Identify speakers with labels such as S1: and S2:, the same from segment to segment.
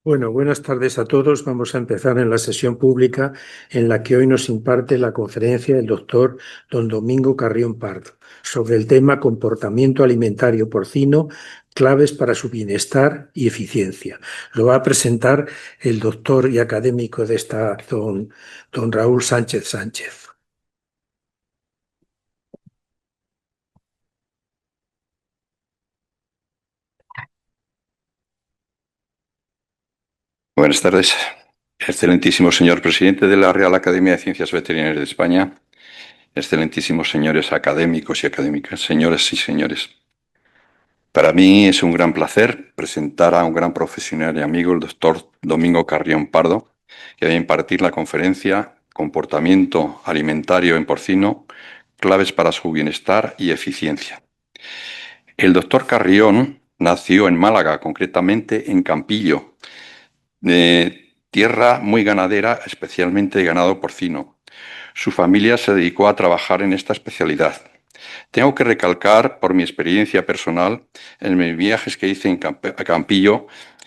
S1: Bueno, buenas tardes a todos. Vamos a empezar en la sesión pública en la que hoy nos imparte la conferencia el doctor don Domingo Carrión Pardo sobre el tema comportamiento alimentario porcino, claves para su bienestar y eficiencia. Lo va a presentar el doctor y académico de esta, don Raúl Sánchez Sánchez.
S2: Buenas tardes, excelentísimo señor presidente de la Real Academia de Ciencias Veterinarias de España, excelentísimos señores académicos y académicas, señoras y señores. Para mí es un gran placer presentar a un gran profesional y amigo, el doctor Domingo Carrión Pardo, que va a impartir la conferencia Comportamiento alimentario en porcino, claves para su bienestar y eficiencia. El doctor Carrión nació en Málaga, concretamente en Campillo, tierra muy ganadera, especialmente de ganado porcino. Su familia se dedicó a trabajar en esta especialidad. Tengo que recalcar, por mi experiencia personal, en mis viajes que hice a Campillo,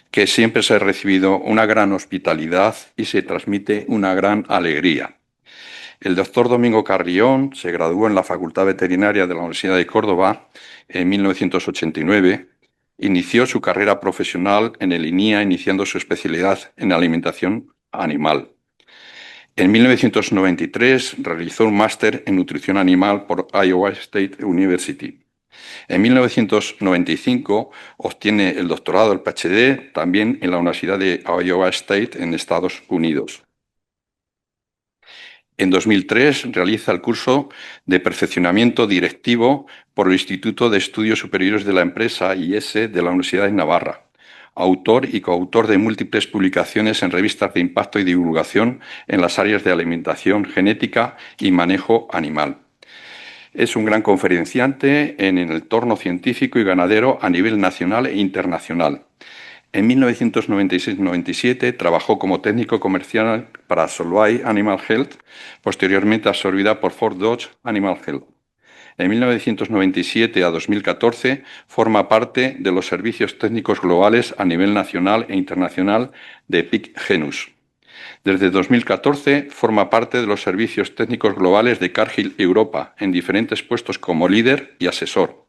S2: que siempre se ha recibido una gran hospitalidad y se transmite una gran alegría. El doctor Domingo Carrión se graduó en la Facultad Veterinaria de la Universidad de Córdoba en 1989. Inició su carrera profesional en el INIA, iniciando su especialidad en alimentación animal. En 1993 realizó un máster en nutrición animal por Iowa State University. En 1995 obtiene el doctorado, el PhD, también en la Universidad de Iowa State en Estados Unidos. En 2003 realiza el curso de perfeccionamiento directivo por el Instituto de Estudios Superiores de la Empresa, IES, de la Universidad de Navarra. Autor y coautor de múltiples publicaciones en revistas de impacto y divulgación en las áreas de alimentación, genética y manejo animal. Es un gran conferenciante en el entorno científico y ganadero a nivel nacional e internacional. En 1996-97 trabajó como técnico comercial para Solvay Animal Health, posteriormente absorbida por Fort Dodge Animal Health. En 1997 a 2014 forma parte de los servicios técnicos globales a nivel nacional e internacional de PIC Genus. Desde 2014 forma parte de los servicios técnicos globales de Cargill Europa, en diferentes puestos como líder y asesor.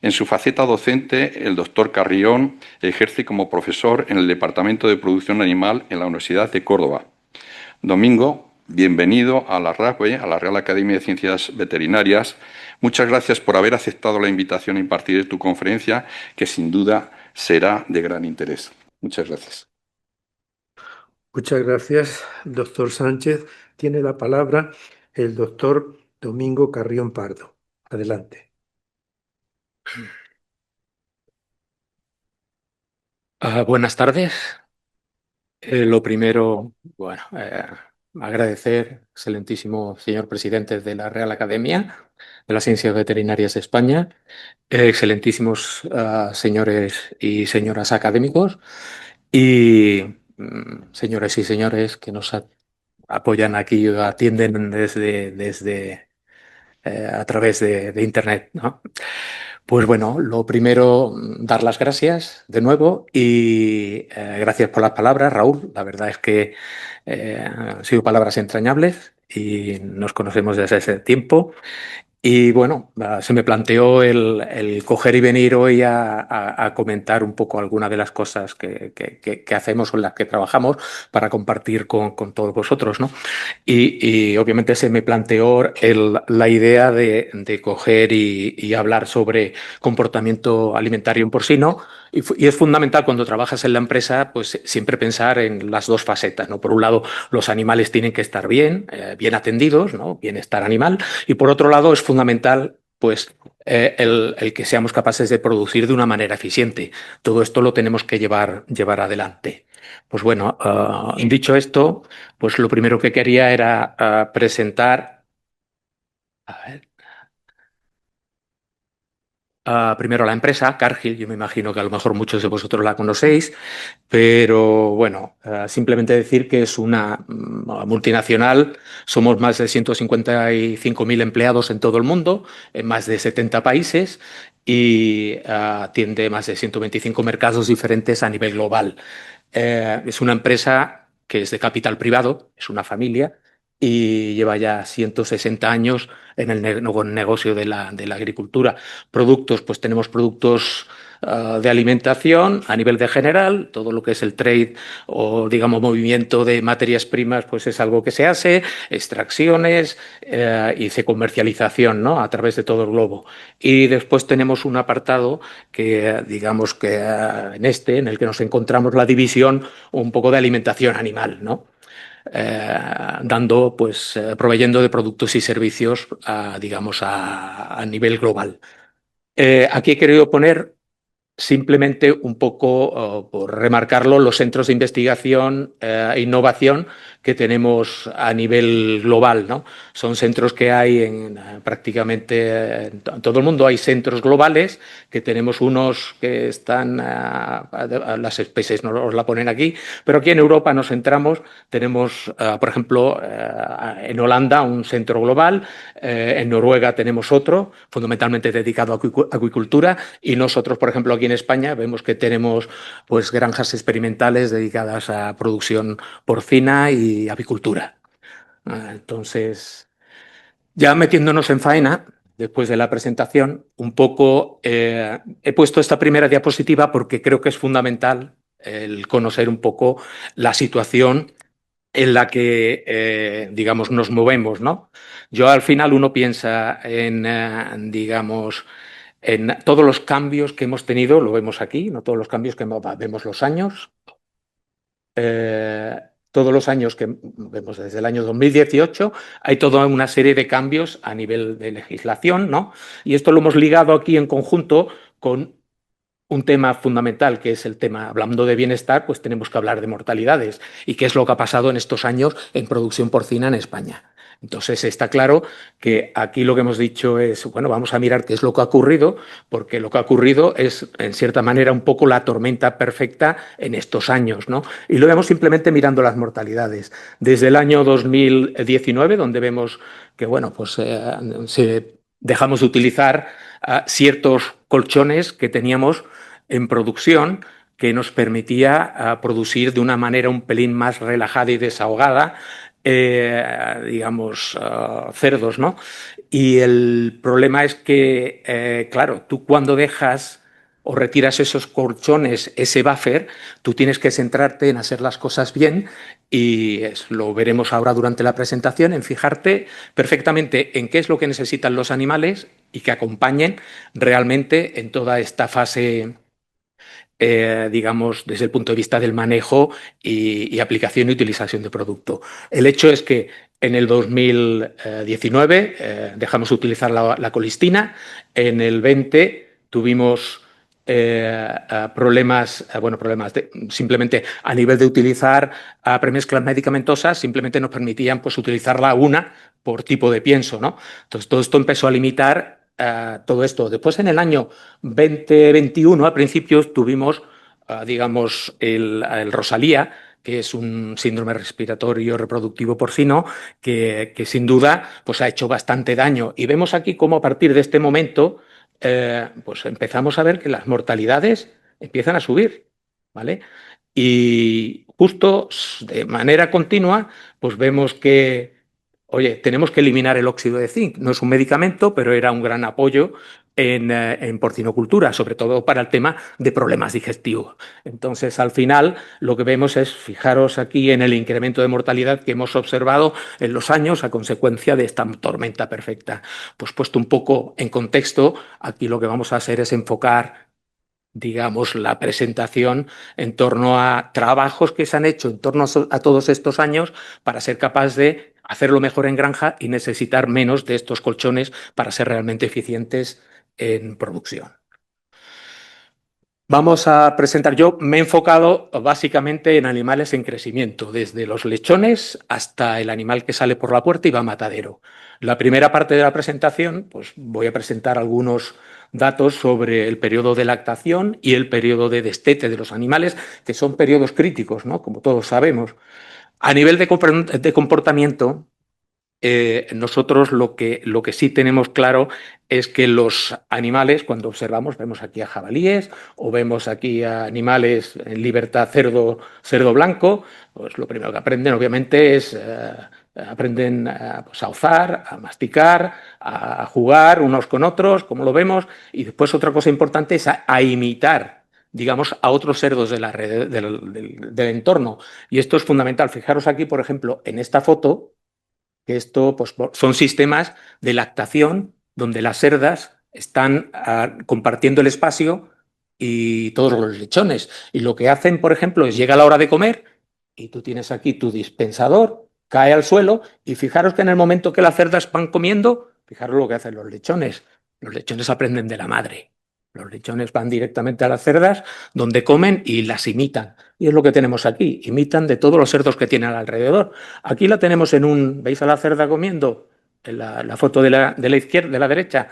S2: En su faceta docente, el doctor Carrión ejerce como profesor en el Departamento de Producción Animal en la Universidad de Córdoba. Domingo, bienvenido a la RACVE, a la Real Academia de Ciencias Veterinarias. Muchas gracias por haber aceptado la invitación a impartir tu conferencia, que sin duda será de gran interés. Muchas gracias.
S1: Muchas gracias, doctor Sánchez. Tiene la palabra el doctor Domingo Carrión Pardo. Adelante.
S3: Buenas tardes. Lo primero, bueno, agradecer, excelentísimo señor presidente de la Real Academia de las Ciencias Veterinarias de España, excelentísimos señores y señoras académicos y señores y señores que nos apoyan aquí, atienden desde a través de Internet, ¿no? Pues bueno, lo primero, dar las gracias de nuevo y gracias por las palabras, Raúl. La verdad es que han sido palabras entrañables y nos conocemos desde ese tiempo. Y bueno, se me planteó el coger y venir hoy a comentar un poco algunas de las cosas que hacemos o en las que trabajamos para compartir con todos vosotros, ¿no? Y obviamente se me planteó la idea de coger y hablar sobre comportamiento alimentario en porcino. Y es fundamental cuando trabajas en la empresa, pues siempre pensar en las dos facetas, ¿no? Por un lado, los animales tienen que estar bien, bien atendidos, ¿no? Bienestar animal. Y por otro lado, es fundamental, pues, el que seamos capaces de producir de una manera eficiente. Todo esto lo tenemos que llevar adelante. Pues bueno, dicho esto, pues lo primero que quería era presentar. A ver. Primero la empresa, Cargill. Yo me imagino que a lo mejor muchos de vosotros la conocéis, pero bueno, simplemente decir que es una multinacional. Somos más de 155.000 empleados en todo el mundo, en más de 70 países y atiende más de 125 mercados diferentes a nivel global. Es una empresa que es de capital privado, es una familia y lleva ya 160 años en el negocio de la agricultura. Productos, pues tenemos productos de alimentación a nivel de general, todo lo que es el trade o, digamos, movimiento de materias primas, pues es algo que se hace, extracciones y se comercialización, ¿no?, a través de todo el globo. Y después tenemos un apartado que, digamos, que en el que nos encontramos la división un poco de alimentación animal, ¿no? Proveyendo de productos y servicios, digamos, a nivel global. Aquí he querido poner simplemente un poco, por remarcarlo, los centros de investigación e innovación que tenemos a nivel global, ¿no? Son centros que hay prácticamente en todo el mundo. Hay centros globales, que tenemos unos que están, las especies no os la ponen aquí, pero aquí en Europa nos centramos. Tenemos, por ejemplo, en Holanda un centro global, en Noruega tenemos otro, fundamentalmente dedicado a acuicultura, y nosotros, por ejemplo, aquí en España vemos que tenemos, pues, granjas experimentales dedicadas a producción porcina y apicultura. Entonces, ya metiéndonos en faena, después de la presentación, un poco he puesto esta primera diapositiva porque creo que es fundamental el conocer un poco la situación en la que, digamos, nos movemos, ¿no? Yo, al final, uno piensa en, digamos, en todos los cambios que hemos tenido, lo vemos aquí, no todos los cambios que vemos los años, todos los años que vemos desde el año 2018, hay toda una serie de cambios a nivel de legislación, ¿no? Y esto lo hemos ligado aquí en conjunto con un tema fundamental, que es el tema, hablando de bienestar, pues tenemos que hablar de mortalidades y qué es lo que ha pasado en estos años en producción porcina en España. Entonces, está claro que aquí lo que hemos dicho es, bueno, vamos a mirar qué es lo que ha ocurrido, porque lo que ha ocurrido es, en cierta manera, un poco la tormenta perfecta en estos años, ¿no? Y lo vemos simplemente mirando las mortalidades. Desde el año 2019, donde vemos que, bueno, pues dejamos de utilizar ciertos colchones que teníamos en producción, que nos permitía producir de una manera un pelín más relajada y desahogada, digamos, cerdos, ¿no? Y el problema es que, claro, tú cuando dejas o retiras esos colchones, ese buffer, tú tienes que centrarte en hacer las cosas bien, y lo veremos ahora durante la presentación, en fijarte perfectamente en qué es lo que necesitan los animales y que acompañen realmente en toda esta fase, digamos, desde el punto de vista del manejo y aplicación y utilización de producto. El hecho es que en el 2019 dejamos de utilizar la colistina. En el 20 tuvimos problemas simplemente a nivel de utilizar premezclas medicamentosas, simplemente nos permitían, pues, utilizarla una por tipo de pienso, ¿no? Entonces, todo esto empezó a limitar todo esto. Después, en el año 2021, a principios, tuvimos, digamos, el Rosalía, que es un síndrome respiratorio reproductivo porcino, que sin duda, pues, ha hecho bastante daño. Y vemos aquí cómo, a partir de este momento, pues empezamos a ver que las mortalidades empiezan a subir, ¿vale? Y justo de manera continua, pues vemos que, oye, tenemos que eliminar el óxido de zinc. No es un medicamento, pero era un gran apoyo en porcinocultura, sobre todo para el tema de problemas digestivos. Entonces, al final, lo que vemos es, fijaros aquí en el incremento de mortalidad que hemos observado en los años a consecuencia de esta tormenta perfecta. Pues, puesto un poco en contexto, aquí lo que vamos a hacer es enfocar, digamos, la presentación en torno a trabajos que se han hecho en torno a todos estos años para ser capaz de hacerlo mejor en granja y necesitar menos de estos colchones para ser realmente eficientes en producción. Vamos a presentar, yo me he enfocado básicamente en animales en crecimiento, desde los lechones hasta el animal que sale por la puerta y va a matadero. La primera parte de la presentación, pues voy a presentar algunos datos sobre el periodo de lactación y el periodo de destete de los animales, que son periodos críticos, ¿no?, como todos sabemos. A nivel de comportamiento, nosotros lo que sí tenemos claro es que los animales, cuando observamos, vemos aquí a jabalíes o vemos aquí a animales en libertad, cerdo blanco, pues lo primero que aprenden obviamente es aprenden pues a ozar, a masticar, a jugar unos con otros, como lo vemos, y después otra cosa importante es a imitar, digamos, a otros cerdos de la red, del entorno. Y esto es fundamental. Fijaros aquí, por ejemplo, en esta foto, que esto pues, son sistemas de lactación donde las cerdas están compartiendo el espacio y todos los lechones. Y lo que hacen, por ejemplo, es llega la hora de comer y tú tienes aquí tu dispensador, cae al suelo y fijaros que en el momento que las cerdas van comiendo, fijaros lo que hacen los lechones. Los lechones aprenden de la madre. Los lechones van directamente a las cerdas donde comen y las imitan. Y es lo que tenemos aquí. Imitan de todos los cerdos que tienen alrededor. Aquí la tenemos en un... ¿Veis a la cerda comiendo? En la foto de la izquierda, de la derecha.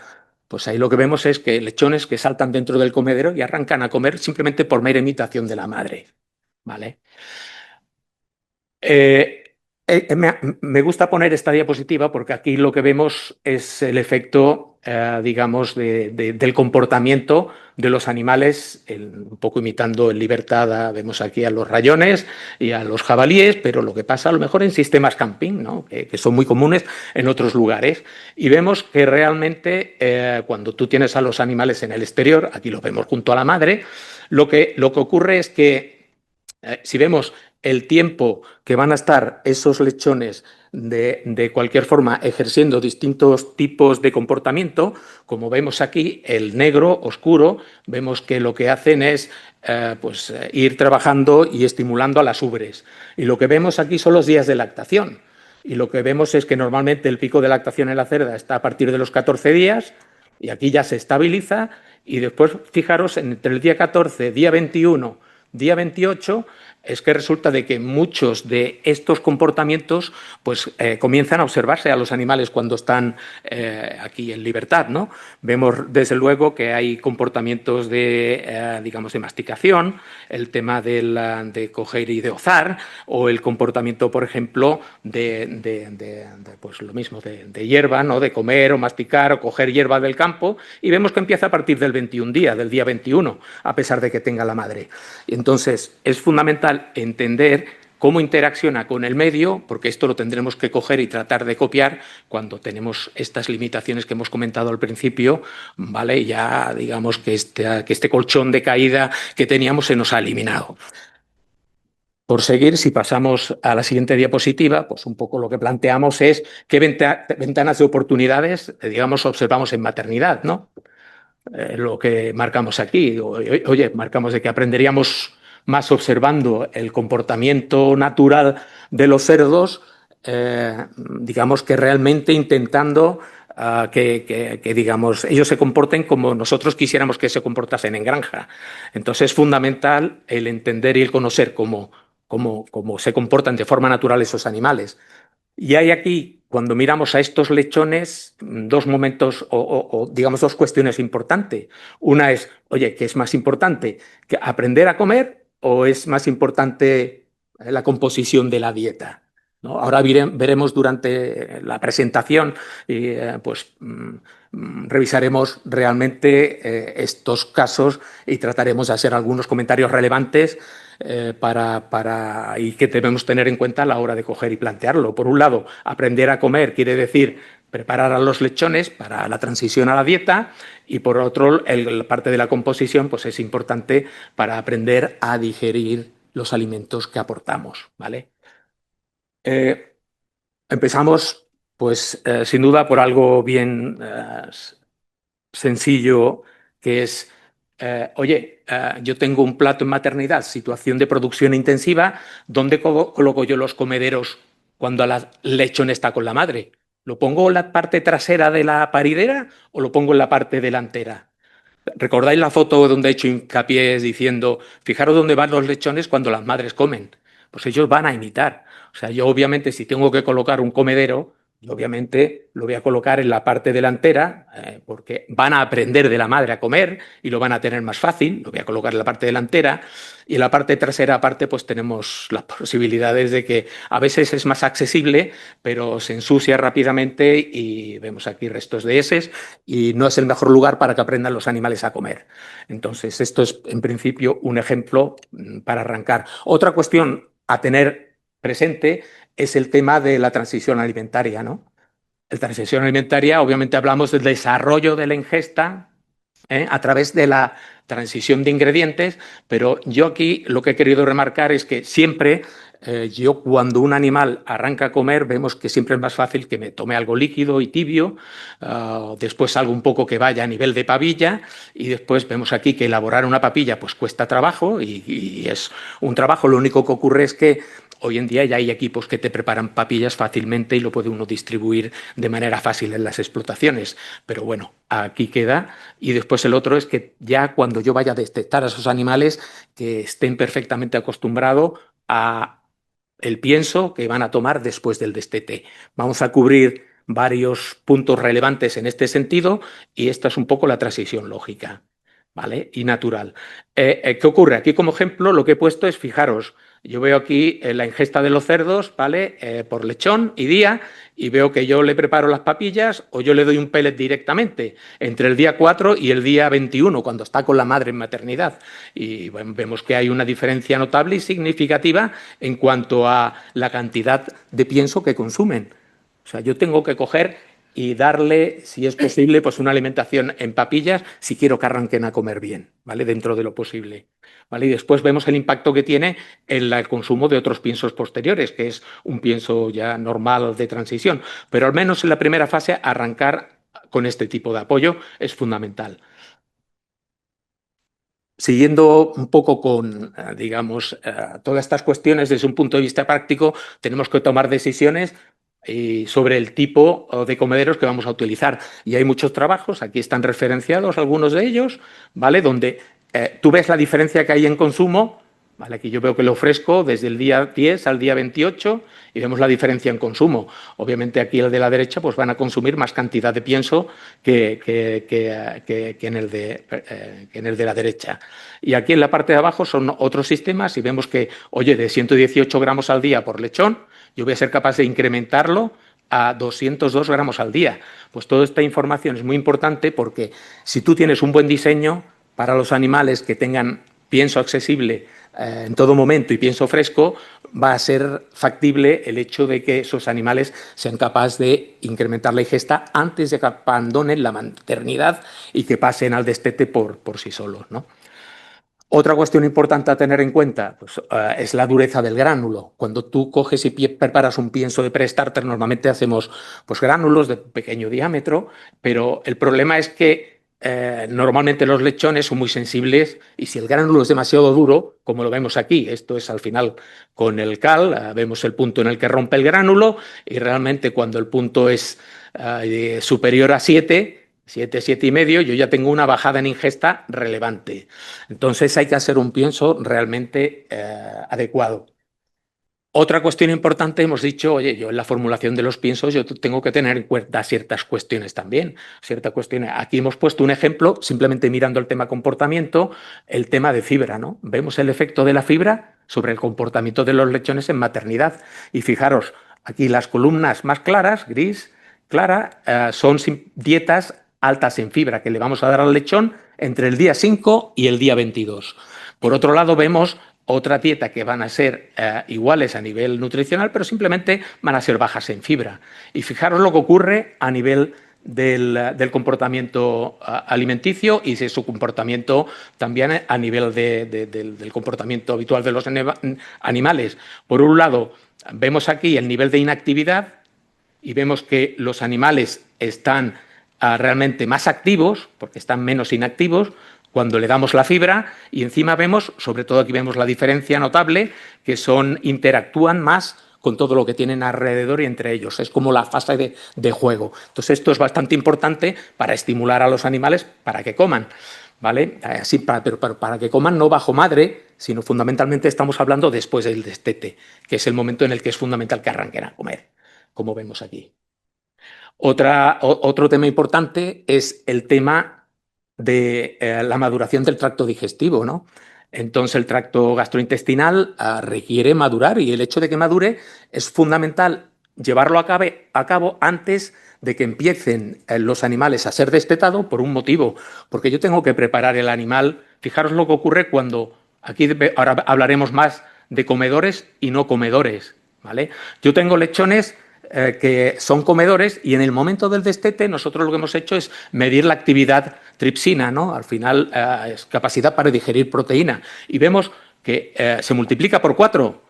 S3: Pues ahí lo que vemos es que lechones que saltan dentro del comedero y arrancan a comer simplemente por mera imitación de la madre. ¿Vale? Me gusta poner esta diapositiva porque aquí lo que vemos es el efecto, digamos, del comportamiento de los animales, un poco imitando en libertad, vemos aquí a los rayones y a los jabalíes, pero lo que pasa a lo mejor en sistemas camping, ¿no? que son muy comunes en otros lugares. Y vemos que realmente cuando tú tienes a los animales en el exterior, aquí lo vemos junto a la madre, lo que ocurre es que si vemos el tiempo que van a estar esos lechones de cualquier forma ejerciendo distintos tipos de comportamiento, como vemos aquí, el negro oscuro, vemos que lo que hacen es ir trabajando y estimulando a las ubres. Y lo que vemos aquí son los días de lactación. Y lo que vemos es que normalmente el pico de lactación en la cerda está a partir de los 14 días y aquí ya se estabiliza y después, fijaros, entre el día 14, día 21, día 28, es que resulta de que muchos de estos comportamientos pues, comienzan a observarse a los animales cuando están aquí en libertad, ¿no? Vemos desde luego que hay comportamientos digamos, de masticación, el tema de coger y de ozar, o el comportamiento, por ejemplo, pues lo mismo, de hierba, ¿no? De comer o masticar o coger hierba del campo, y vemos que empieza a partir del 21 día, del día 21, a pesar de que tenga la madre. Entonces, es fundamental entender cómo interacciona con el medio, porque esto lo tendremos que coger y tratar de copiar cuando tenemos estas limitaciones que hemos comentado al principio, ¿vale? Ya digamos que este colchón de caída que teníamos se nos ha eliminado. Por seguir, si pasamos a la siguiente diapositiva, pues un poco lo que planteamos es qué ventanas de oportunidades, digamos, observamos en maternidad, ¿no? Lo que marcamos aquí. Oye, marcamos de que aprenderíamos más observando el comportamiento natural de los cerdos, digamos que realmente intentando digamos, ellos se comporten como nosotros quisiéramos que se comportasen en granja. Entonces es fundamental el entender y el conocer cómo se comportan de forma natural esos animales. Y hay aquí, cuando miramos a estos lechones, dos momentos digamos dos cuestiones importantes. Una es, oye, ¿qué es más importante? ¿Que aprender a comer o es más importante la composición de la dieta? ¿No? Ahora veremos durante la presentación y pues revisaremos realmente estos casos y trataremos de hacer algunos comentarios relevantes y que debemos tener en cuenta a la hora de coger y plantearlo. Por un lado, aprender a comer quiere decir preparar a los lechones para la transición a la dieta y por otro, la parte de la composición pues es importante para aprender a digerir los alimentos que aportamos, ¿vale? Empezamos, pues, sin duda por algo bien sencillo, que es, oye, yo tengo un plato en maternidad, situación de producción intensiva, ¿dónde coloco yo los comederos cuando el lechón está con la madre? ¿Lo pongo en la parte trasera de la paridera o lo pongo en la parte delantera? ¿Recordáis la foto donde he hecho hincapié diciendo, fijaros dónde van los lechones cuando las madres comen? Pues ellos van a imitar. O sea, yo obviamente si tengo que colocar un comedero, Y obviamente lo voy a colocar en la parte delantera porque van a aprender de la madre a comer y lo van a tener más fácil. Lo voy a colocar en la parte delantera y en la parte trasera aparte pues tenemos las posibilidades de que a veces es más accesible pero se ensucia rápidamente y vemos aquí restos de heces y no es el mejor lugar para que aprendan los animales a comer. Entonces esto es en principio un ejemplo para arrancar. Otra cuestión a tener presente es el tema de la transición alimentaria, ¿no? La transición alimentaria, obviamente hablamos del desarrollo de la ingesta a través de la transición de ingredientes, pero yo aquí lo que he querido remarcar es que siempre yo cuando un animal arranca a comer vemos que siempre es más fácil que me tome algo líquido y tibio, después algo un poco que vaya a nivel de papilla y después vemos aquí que elaborar una papilla pues cuesta trabajo y es un trabajo, lo único que ocurre es que hoy en día ya hay equipos que te preparan papillas fácilmente y lo puede uno distribuir de manera fácil en las explotaciones. Pero bueno, aquí queda. Y después el otro es que ya cuando yo vaya a detectar a esos animales que estén perfectamente acostumbrados a el pienso que van a tomar después del destete. Vamos a cubrir varios puntos relevantes en este sentido y esta es un poco la transición lógica, ¿vale? Y natural. ¿Qué ocurre? Aquí como ejemplo lo que he puesto es, fijaros, yo veo aquí la ingesta de los cerdos, ¿vale? Por lechón y día, y veo que yo le preparo las papillas o yo le doy un pellet directamente entre el día 4 y el día 21, cuando está con la madre en maternidad. Y bueno, vemos que hay una diferencia notable y significativa en cuanto a la cantidad de pienso que consumen. O sea, yo tengo que coger y darle, si es posible, pues una alimentación en papillas si quiero que arranquen a comer bien, ¿vale? Dentro de lo posible. ¿Vale? Y después vemos el impacto que tiene en el consumo de otros piensos posteriores, que es un pienso ya normal de transición. Pero al menos en la primera fase, arrancar con este tipo de apoyo es fundamental. Siguiendo un poco con, digamos, todas estas cuestiones desde un punto de vista práctico, tenemos que tomar decisiones sobre el tipo de comederos que vamos a utilizar. Y hay muchos trabajos, aquí están referenciados algunos de ellos, ¿vale? Donde tú ves la diferencia que hay en consumo, ¿vale? Aquí yo veo que lo ofrezco desde el día 10 al día 28 y vemos la diferencia en consumo. Obviamente aquí el de la derecha pues van a consumir más cantidad de pienso que en el de la derecha. Y aquí en la parte de abajo son otros sistemas y vemos que, oye, de 118 gramos al día por lechón, yo voy a ser capaz de incrementarlo a 202 gramos al día. Pues toda esta información es muy importante porque si tú tienes un buen diseño para los animales que tengan pienso accesible en todo momento y pienso fresco, va a ser factible el hecho de que esos animales sean capaces de incrementar la ingesta antes de que abandonen la maternidad y que pasen al destete por sí solos, ¿no? Otra cuestión importante a tener en cuenta pues, es la dureza del gránulo. Cuando tú coges y preparas un pienso de pre-starter, normalmente hacemos pues, gránulos de pequeño diámetro, pero el problema es que normalmente los lechones son muy sensibles y si el gránulo es demasiado duro, como lo vemos aquí, esto es al final con el cal, vemos el punto en el que rompe el gránulo y realmente cuando el punto es superior a 7, 7,5, yo ya tengo una bajada en ingesta relevante. Entonces hay que hacer un pienso realmente adecuado. Otra cuestión importante, hemos dicho, oye, yo en la formulación de los piensos yo tengo que tener en cuenta ciertas cuestiones también. Ciertas cuestiones. Aquí hemos puesto un ejemplo, simplemente mirando el tema comportamiento, el tema de fibra, ¿no? Vemos el efecto de la fibra sobre el comportamiento de los lechones en maternidad. Y fijaros, aquí las columnas más claras, gris, clara, son dietas altas en fibra que le vamos a dar al lechón entre el día 5 y el día 22. Por otro lado, vemos otra dieta que van a ser iguales a nivel nutricional, pero simplemente van a ser bajas en fibra. Y fijaros lo que ocurre a nivel del comportamiento alimenticio y de su comportamiento también a nivel del comportamiento habitual de los animales. Por un lado, vemos aquí el nivel de inactividad y vemos que los animales están realmente más activos, porque están menos inactivos, cuando le damos la fibra y encima vemos, sobre todo aquí vemos la diferencia notable, que interactúan más con todo lo que tienen alrededor y entre ellos. Es como la fase de juego. Entonces esto es bastante importante para estimular a los animales para que coman, ¿vale? Pero para que coman no bajo madre, sino fundamentalmente estamos hablando después del destete, que es el momento en el que es fundamental que arranquen a comer, como vemos aquí. Otro tema importante es el tema de la maduración del tracto digestivo, ¿no? Entonces el tracto gastrointestinal requiere madurar y el hecho de que madure es fundamental llevarlo a cabo antes de que empiecen los animales a ser destetados por un motivo, porque yo tengo que preparar el animal. Fijaros lo que ocurre cuando, ahora hablaremos más de comedores y no comedores, ¿vale? Yo tengo lechones que son comedores y en el momento del destete nosotros lo que hemos hecho es medir la actividad tripsina, ¿no? Al final es capacidad para digerir proteína y vemos que se multiplica por 4,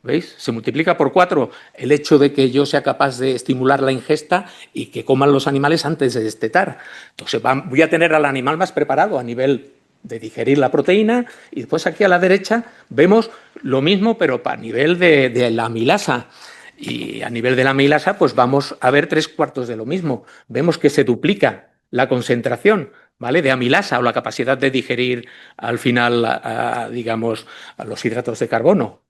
S3: ¿veis? Se multiplica por 4 el hecho de que yo sea capaz de estimular la ingesta y que coman los animales antes de destetar. Entonces voy a tener al animal más preparado a nivel de digerir la proteína y después aquí a la derecha vemos lo mismo pero a nivel de la amilasa. Y a nivel de la amilasa, pues vamos a ver 3/4 de lo mismo. Vemos que se duplica la concentración, ¿vale?, de amilasa o la capacidad de digerir al final, digamos, los hidratos de carbono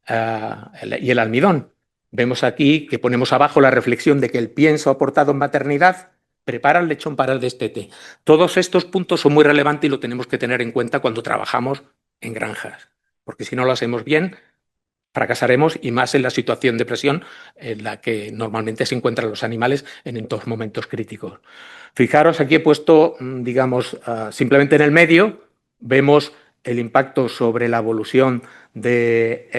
S3: y el almidón. Vemos aquí que ponemos abajo la reflexión de que el pienso aportado en maternidad prepara el lechón para el destete. Todos estos puntos son muy relevantes y lo tenemos que tener en cuenta cuando trabajamos en granjas, porque si no lo hacemos bien, fracasaremos y más en la situación de presión en la que normalmente se encuentran los animales en estos momentos críticos. Fijaros, aquí he puesto, digamos, simplemente en el medio, vemos el impacto sobre la evolución de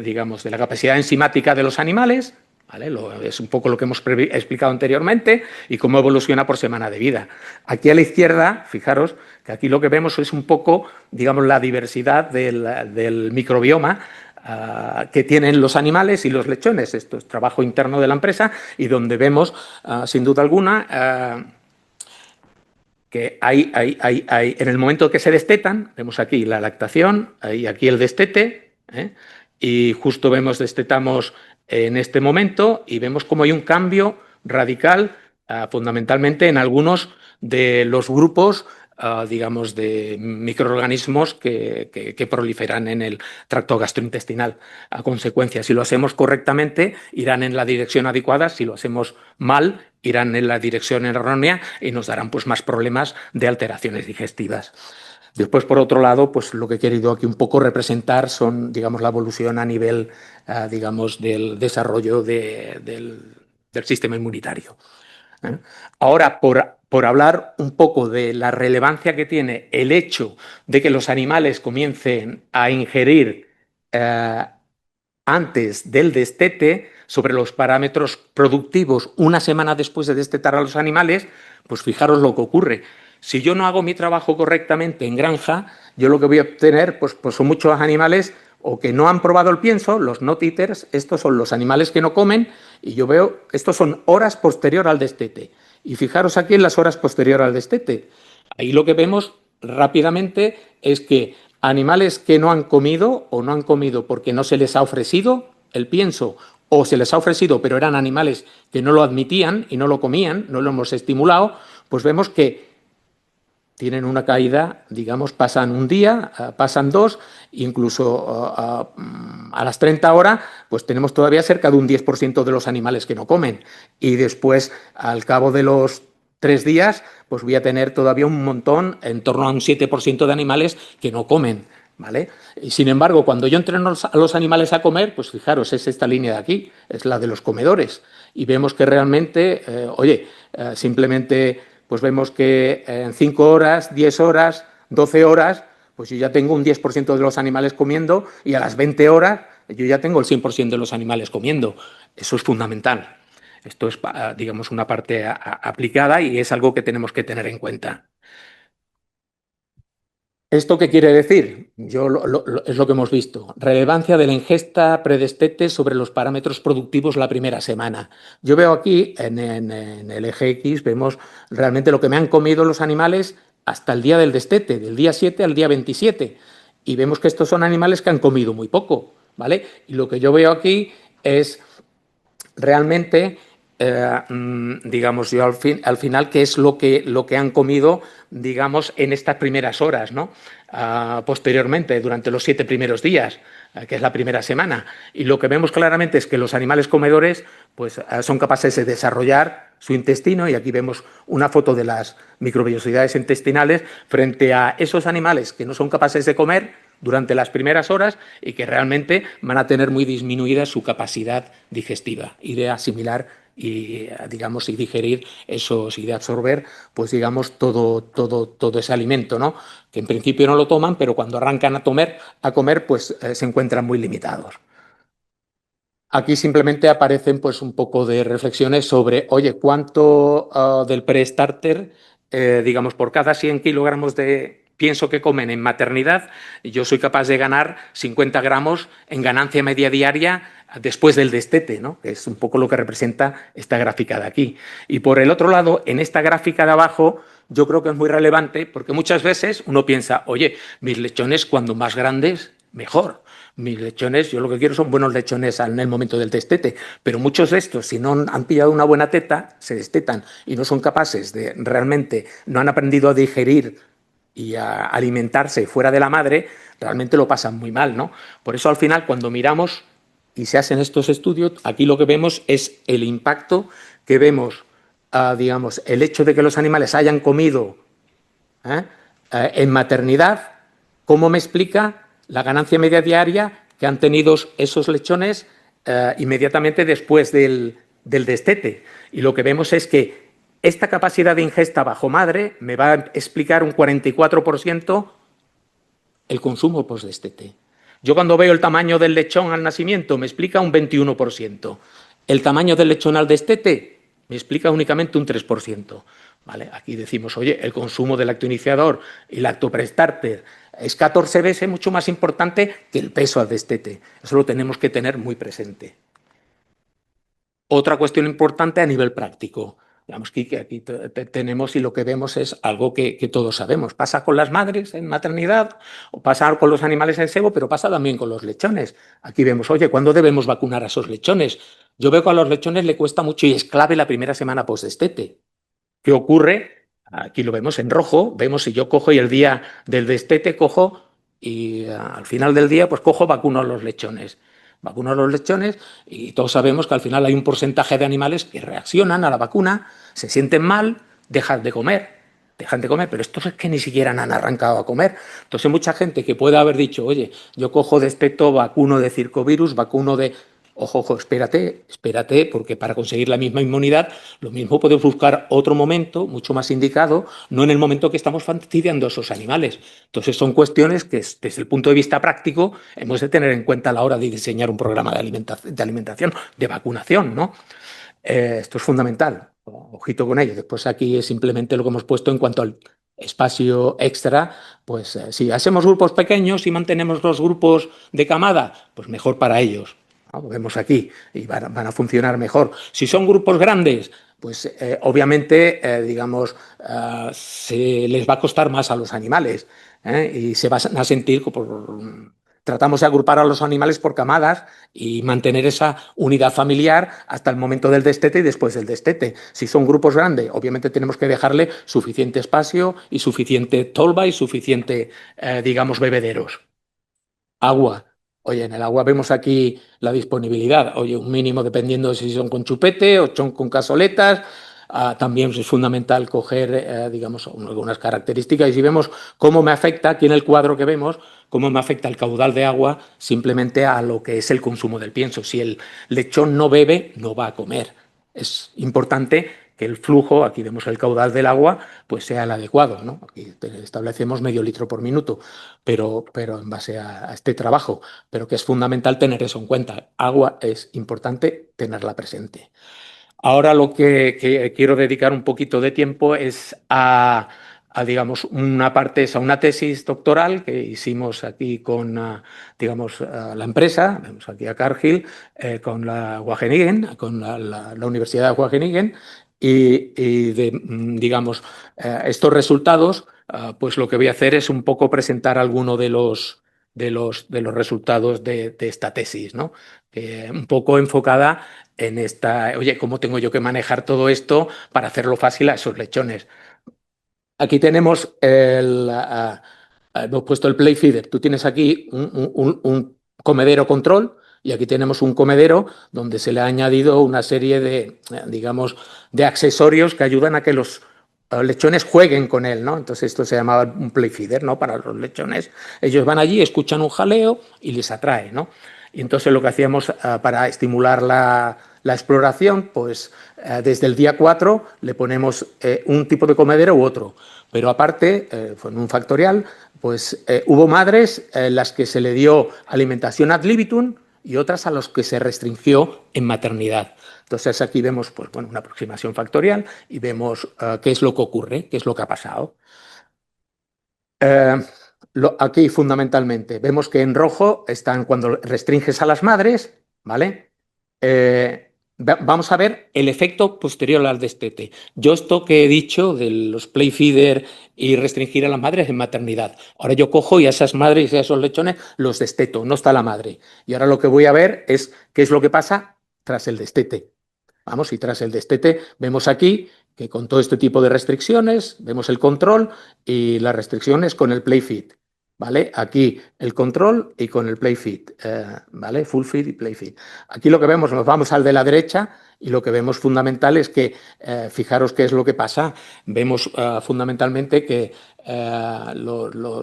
S3: digamos, de la capacidad enzimática de los animales, ¿vale? Es un poco lo que hemos explicado anteriormente y cómo evoluciona por semana de vida. Aquí a la izquierda, fijaros que aquí lo que vemos es un poco, digamos, la diversidad del microbioma que tienen los animales y los lechones. Esto es trabajo interno de la empresa y donde vemos, sin duda alguna, que en el momento que se destetan, vemos aquí la lactación, y aquí el destete, y justo destetamos en este momento y vemos cómo hay un cambio radical, fundamentalmente en algunos de los grupos, digamos, de microorganismos que proliferan en el tracto gastrointestinal. A consecuencia, si lo hacemos correctamente, irán en la dirección adecuada; si lo hacemos mal, irán en la dirección errónea y nos darán pues más problemas de alteraciones digestivas. Después, por otro lado, pues lo que he querido aquí un poco representar son, digamos, la evolución a nivel, digamos, del desarrollo del sistema inmunitario. Ahora, por hablar un poco de la relevancia que tiene el hecho de que los animales comiencen a ingerir antes del destete, sobre los parámetros productivos una semana después de destetar a los animales, pues fijaros lo que ocurre. Si yo no hago mi trabajo correctamente en granja, yo lo que voy a obtener pues son muchos animales o que no han probado el pienso, los not eaters. Estos son los animales que no comen, y yo veo, estos son horas posterior al destete. Y fijaros aquí en las horas posterior al destete. Ahí lo que vemos rápidamente es que animales que no han comido o no han comido porque no se les ha ofrecido el pienso, o se les ha ofrecido pero eran animales que no lo admitían y no lo comían, no lo hemos estimulado, pues vemos que tienen una caída, digamos, pasan un día, pasan 2, incluso a las 30 horas, pues tenemos todavía cerca de un 10% de los animales que no comen. Y después, al cabo de los 3 días, pues voy a tener todavía un montón, en torno a un 7% de animales que no comen, ¿vale? Y sin embargo, cuando yo entreno a los animales a comer, pues fijaros, es esta línea de aquí, es la de los comedores. Y vemos que realmente, simplemente pues vemos que en 5 horas, 10 horas, 12 horas, pues yo ya tengo un 10% de los animales comiendo, y a las 20 horas yo ya tengo el 100% de los animales comiendo. Eso es fundamental. Esto es, digamos, una parte aplicada y es algo que tenemos que tener en cuenta. ¿Esto qué quiere decir? Es lo que hemos visto. Relevancia de la ingesta predestete sobre los parámetros productivos la primera semana. Yo veo aquí, en el eje X, vemos realmente lo que me han comido los animales hasta el día del destete, del día 7 al día 27. Y vemos que estos son animales que han comido muy poco, ¿vale? Y lo que yo veo aquí es realmente, digamos, yo al final, qué es lo que han comido, digamos, en estas primeras horas, ¿no? Posteriormente, durante los 7 primeros días, que es la primera semana. Y lo que vemos claramente es que los animales comedores pues son capaces de desarrollar su intestino, y aquí vemos una foto de las microvellosidades intestinales frente a esos animales que no son capaces de comer durante las primeras horas y que realmente van a tener muy disminuida su capacidad digestiva y de asimilar y, digamos, y digerir esos y de absorber, pues digamos, todo ese alimento, ¿no? Que en principio no lo toman, pero cuando arrancan a comer pues se encuentran muy limitados. Aquí simplemente aparecen pues un poco de reflexiones sobre, oye, cuánto del pre-starter, digamos, por cada 100 kilogramos de pienso que comen en maternidad, yo soy capaz de ganar 50 gramos en ganancia media diaria después del destete, ¿no? Que es un poco lo que representa esta gráfica de aquí. Y por el otro lado, en esta gráfica de abajo, yo creo que es muy relevante porque muchas veces uno piensa, oye, mis lechones cuando más grandes, mejor. Mis lechones, yo lo que quiero son buenos lechones en el momento del destete, pero muchos de estos, si no han pillado una buena teta, se destetan y no son capaces de realmente, no han aprendido a digerir y a alimentarse fuera de la madre, realmente lo pasan muy mal, ¿no? Por eso al final, cuando miramos y se hacen estos estudios, aquí lo que vemos es el impacto que vemos, digamos, el hecho de que los animales hayan comido en maternidad, ¿cómo me explica la ganancia media diaria que han tenido esos lechones inmediatamente después del destete? Y lo que vemos es que esta capacidad de ingesta bajo madre me va a explicar un 44% el consumo postdestete. Yo cuando veo el tamaño del lechón al nacimiento me explica un 21%. El tamaño del lechón al destete me explica únicamente un 3%. ¿Vale? Aquí decimos, oye, el consumo del lactoiniciador y lactoprestarter es 14 veces mucho más importante que el peso al destete. Eso lo tenemos que tener muy presente. Otra cuestión importante a nivel práctico. Digamos que aquí tenemos y lo que vemos es algo que todos sabemos. Pasa con las madres en maternidad, o pasa con los animales en cebo, pero pasa también con los lechones. Aquí vemos, oye, ¿cuándo debemos vacunar a esos lechones? Yo veo que a los lechones le cuesta mucho y es clave la primera semana postdestete. ¿Qué ocurre? Aquí lo vemos en rojo, vemos si yo cojo y el día del destete cojo y al final del día pues cojo, vacuno a los lechones. Vacuno a los lechones y todos sabemos que al final hay un porcentaje de animales que reaccionan a la vacuna, se sienten mal, dejan de comer, pero estos es que ni siquiera han arrancado a comer. Entonces mucha gente que puede haber dicho, oye, yo cojo desteto, vacuno de circovirus, vacuno de... Ojo, espérate, porque para conseguir la misma inmunidad, lo mismo podemos buscar otro momento mucho más indicado, no en el momento que estamos fastidiando a esos animales. Entonces son cuestiones que desde el punto de vista práctico hemos de tener en cuenta a la hora de diseñar un programa de alimentación, de vacunación, ¿no? Esto es fundamental, ojito con ello. Después aquí es simplemente lo que hemos puesto en cuanto al espacio extra, pues si hacemos grupos pequeños y mantenemos los grupos de camada, pues mejor para ellos. Lo vemos aquí y van a funcionar mejor. Si son grupos grandes, pues obviamente, digamos, se les va a costar más a los animales y se van a sentir tratamos de agrupar a los animales por camadas y mantener esa unidad familiar hasta el momento del destete y después del destete. Si son grupos grandes, obviamente tenemos que dejarle suficiente espacio y suficiente tolva y suficiente, digamos, bebederos. Agua. Oye, en el agua vemos aquí la disponibilidad. Oye, un mínimo dependiendo de si son con chupete o son con cazoletas. También es fundamental coger, digamos, algunas características. Y si vemos cómo me afecta, aquí en el cuadro que vemos, cómo me afecta el caudal de agua simplemente a lo que es el consumo del pienso. Si el lechón no bebe, no va a comer. Es importante que el flujo, aquí vemos el caudal del agua, pues sea el adecuado, ¿no? Aquí establecemos medio litro por minuto, pero en base a este trabajo, pero que es fundamental tener eso en cuenta. Agua es importante tenerla presente. Ahora lo que quiero dedicar un poquito de tiempo es digamos, una parte es a una tesis doctoral que hicimos aquí con, digamos, la empresa, vemos aquí a Cargill, con la Wageningen, con la Universidad de Wageningen, y digamos, estos resultados, pues lo que voy a hacer es un poco presentar alguno de los resultados de esta tesis, ¿no? Un poco enfocada en esta, oye, ¿cómo tengo yo que manejar todo esto para hacerlo fácil a esos lechones? Aquí tenemos hemos puesto el play feeder. Tú tienes aquí un comedero control Y aquí tenemos un comedero donde se le ha añadido una serie de, digamos, de accesorios que ayudan a que los lechones jueguen con él, ¿no? Entonces esto se llamaba un play feeder, ¿no? Para los lechones. Ellos van allí, escuchan un jaleo y les atrae, ¿no? Y entonces lo que hacíamos para estimular la exploración, pues desde el día 4 le ponemos un tipo de comedero u otro. Pero aparte, en un factorial, pues hubo madres en las que se le dio alimentación ad libitum y otras a las que se restringió en maternidad. Entonces aquí vemos pues, bueno, una aproximación factorial y vemos qué es lo que ocurre, qué es lo que ha pasado. Aquí fundamentalmente vemos que en rojo están cuando restringes a las madres, ¿vale? Vamos a ver el efecto posterior al destete. Yo esto que he dicho de los play feeder y restringir a las madres en maternidad. Ahora yo cojo y a esas madres y a esos lechones los desteto, no está la madre. Y ahora lo que voy a ver es qué es lo que pasa tras el destete. Vamos, y tras el destete vemos aquí que con todo este tipo de restricciones vemos el control y las restricciones con el play feed. ¿Vale? Aquí el control y con el play feed, ¿vale? Full feed y play feed. Aquí lo que vemos, nos vamos al de la derecha y lo que vemos fundamental es que, fijaros qué es lo que pasa, vemos fundamentalmente que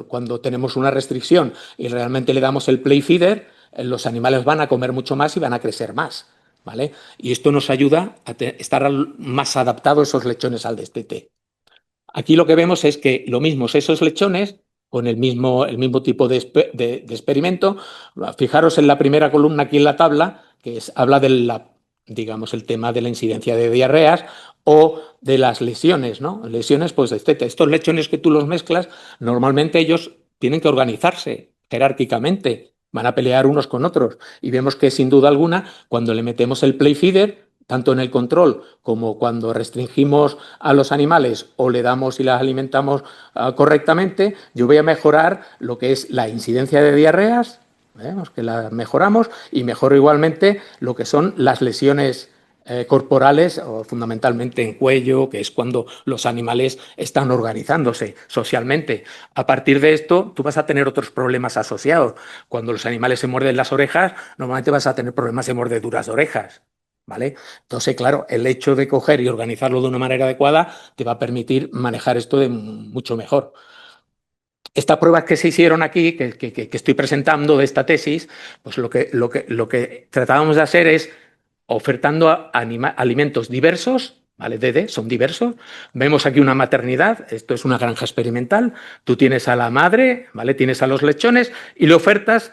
S3: cuando tenemos una restricción y realmente le damos el play feeder, los animales van a comer mucho más y van a crecer más, ¿vale? Y esto nos ayuda a estar más adaptados esos lechones al destete. Aquí lo que vemos es que lo mismo, esos lechones con el mismo tipo de experimento. Fijaros en la primera columna aquí en la tabla, que habla digamos, el tema de la incidencia de diarreas o de las lesiones, ¿no? Lesiones, pues, de destete. Estos lechones que tú los mezclas, normalmente ellos tienen que organizarse jerárquicamente, van a pelear unos con otros. Y vemos que, sin duda alguna, cuando le metemos el play feeder, tanto en el control como cuando restringimos a los animales o le damos y las alimentamos correctamente, yo voy a mejorar lo que es la incidencia de diarreas, vemos que la mejoramos, y mejoro igualmente lo que son las lesiones corporales, o fundamentalmente en cuello, que es cuando los animales están organizándose socialmente. A partir de esto, tú vas a tener otros problemas asociados. Cuando los animales se muerden las orejas, normalmente vas a tener problemas de mordeduras de orejas, ¿vale? Entonces, claro, el hecho de coger y organizarlo de una manera adecuada te va a permitir manejar esto de mucho mejor. Estas pruebas que se hicieron aquí, que estoy presentando de esta tesis, pues lo que tratábamos de hacer es ofertando alimentos diversos, ¿vale? Son diversos. Vemos aquí una maternidad, esto es una granja experimental. Tú tienes a la madre, ¿vale? Tienes a los lechones y le ofertas.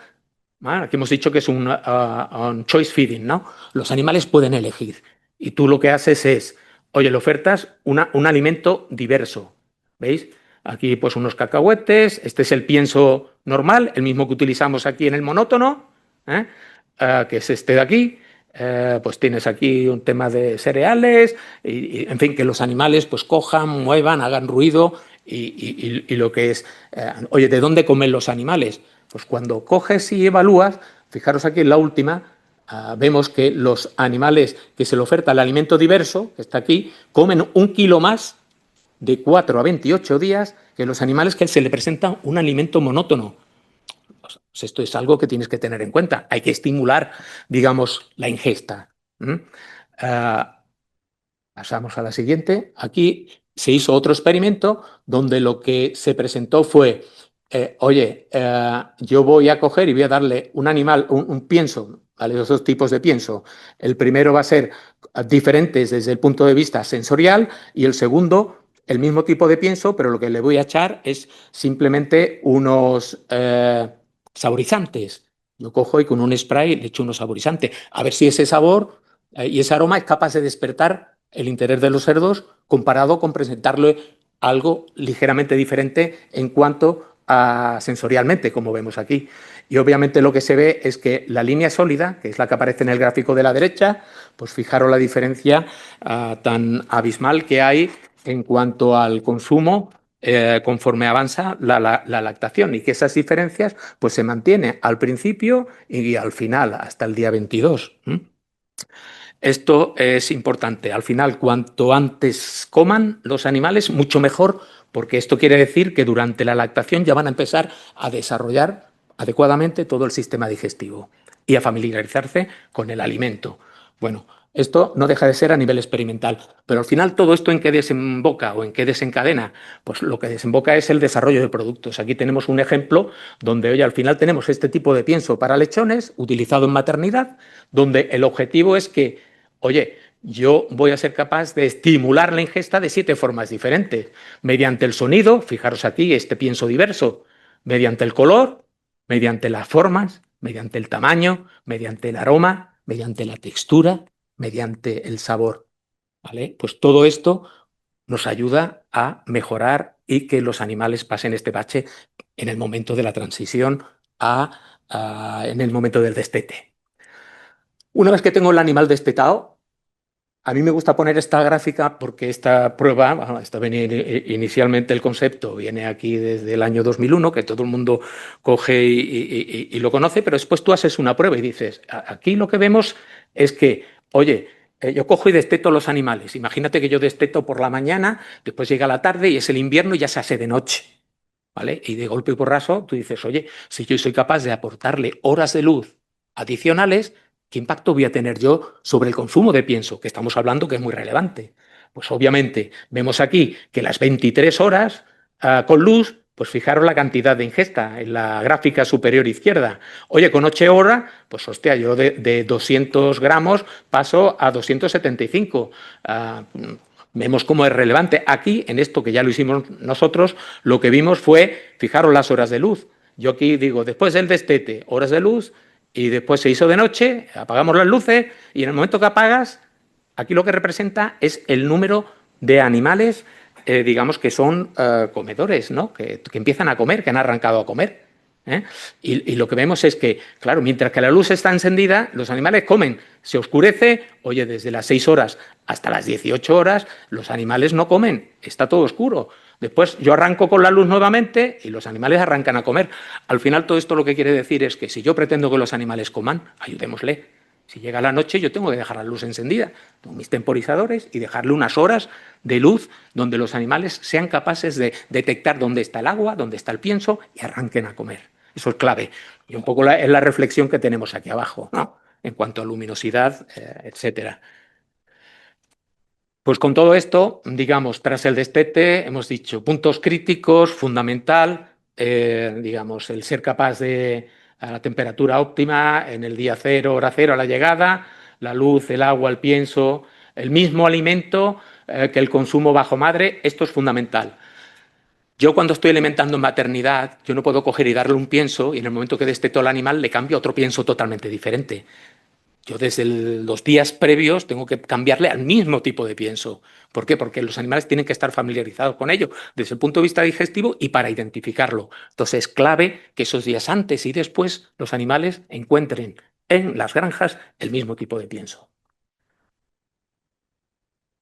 S3: Aquí hemos dicho que es un choice feeding, ¿no? Los animales pueden elegir y tú lo que haces es, oye, le ofertas un alimento diverso, ¿veis? Aquí pues unos cacahuetes, este es el pienso normal, el mismo que utilizamos aquí en el monótono, que es este de aquí. Pues tienes aquí un tema de cereales, en fin, que los animales pues cojan, muevan, hagan ruido y lo que es, oye, ¿de dónde comen los animales? Pues cuando coges y evalúas, fijaros aquí en la última, vemos que los animales que se le oferta el alimento diverso, que está aquí, comen 1 kilo más de 4 a 28 días que los animales que se le presenta un alimento monótono. Pues esto es algo que tienes que tener en cuenta. Hay que estimular, digamos, la ingesta. Pasamos a la siguiente. Aquí se hizo otro experimento donde lo que se presentó fue, oye, yo voy a coger y voy a darle un animal, un pienso, ¿vale? Los dos tipos de pienso. El primero va a ser diferentes desde el punto de vista sensorial y el segundo, el mismo tipo de pienso, pero lo que le voy a echar es simplemente unos saborizantes. Yo cojo y con un spray le echo unos saborizantes, a ver si ese sabor y ese aroma es capaz de despertar el interés de los cerdos comparado con presentarle algo ligeramente diferente en cuanto a sensorialmente, como vemos aquí. Y obviamente lo que se ve es que la línea sólida, que es la que aparece en el gráfico de la derecha, pues fijaros la diferencia tan abismal que hay en cuanto al consumo conforme avanza la lactación, y que esas diferencias pues se mantienen al principio y al final, hasta el día 22. Esto es importante. Al final, cuanto antes coman los animales, mucho mejor, porque esto quiere decir que durante la lactación ya van a empezar a desarrollar adecuadamente todo el sistema digestivo. y a familiarizarse con el alimento. Bueno, esto no deja de ser a nivel experimental, pero al final todo esto ¿en qué desemboca o en qué desencadena? Pues lo que desemboca es el desarrollo de productos. Aquí tenemos un ejemplo donde hoy al final tenemos este tipo de pienso para lechones utilizado en maternidad, donde el objetivo es que, oye, yo voy a ser capaz de estimular la ingesta de 7 formas diferentes, mediante el sonido, fijaros aquí este pienso diverso, mediante el color, mediante las formas, mediante el tamaño, mediante el aroma, mediante la textura, mediante el sabor. ¿Vale? Pues todo esto nos ayuda a mejorar y que los animales pasen este bache en el momento de la transición en el momento del destete. Una vez que tengo el animal destetado, a mí me gusta poner esta gráfica porque esta prueba, inicialmente el concepto viene aquí desde el año 2001, que todo el mundo coge y lo conoce, pero después tú haces una prueba y dices, aquí lo que vemos es que, oye, yo cojo y desteto los animales. Imagínate que yo desteto por la mañana, después llega la tarde y es el invierno y ya se hace de noche. ¿Vale? Y de golpe y porrazo tú dices, oye, si yo soy capaz de aportarle horas de luz adicionales, ¿qué impacto voy a tener yo sobre el consumo de pienso? Que estamos hablando que es muy relevante. Pues obviamente vemos aquí que las 23 horas con luz, pues fijaros la cantidad de ingesta en la gráfica superior izquierda. Oye, con 8 horas, pues hostia, yo de 200 gramos paso a 275. Vemos cómo es relevante. Aquí, en esto que ya lo hicimos nosotros, lo que vimos fue, fijaros las horas de luz. Yo aquí digo, después del destete, horas de luz, y después se hizo de noche, apagamos las luces, y en el momento que apagas, aquí lo que representa es el número de animales, digamos, que son comedores, ¿no? Que empiezan a comer, que han arrancado a comer. ¿Eh? Y lo que vemos es que, claro, mientras que la luz está encendida, los animales comen. Se oscurece, oye, desde las 6 horas hasta las 18 horas, los animales no comen, está todo oscuro. Después yo arranco con la luz nuevamente y los animales arrancan a comer. Al final todo esto lo que quiere decir es que si yo pretendo que los animales coman, ayudémosle. Si llega la noche yo tengo que dejar la luz encendida, tengo mis temporizadores y dejarle unas horas de luz donde los animales sean capaces de detectar dónde está el agua, dónde está el pienso y arranquen a comer. Eso es clave. Y un poco es la reflexión que tenemos aquí abajo, ¿no? En cuanto a luminosidad, etcétera. Pues con todo esto, digamos, tras el destete, hemos dicho puntos críticos, fundamental, digamos, el ser capaz de a la temperatura óptima, en el día cero, hora cero a la llegada, la luz, el agua, el pienso, el mismo alimento que el consumo bajo madre, esto es fundamental. Yo cuando estoy alimentando en maternidad, yo no puedo coger y darle un pienso y en el momento que desteto al animal le cambio a otro pienso totalmente diferente. Yo desde los días previos tengo que cambiarle al mismo tipo de pienso. ¿Por qué? Porque los animales tienen que estar familiarizados con ello desde el punto de vista digestivo y para identificarlo. Entonces es clave que esos días antes y después los animales encuentren en las granjas el mismo tipo de pienso.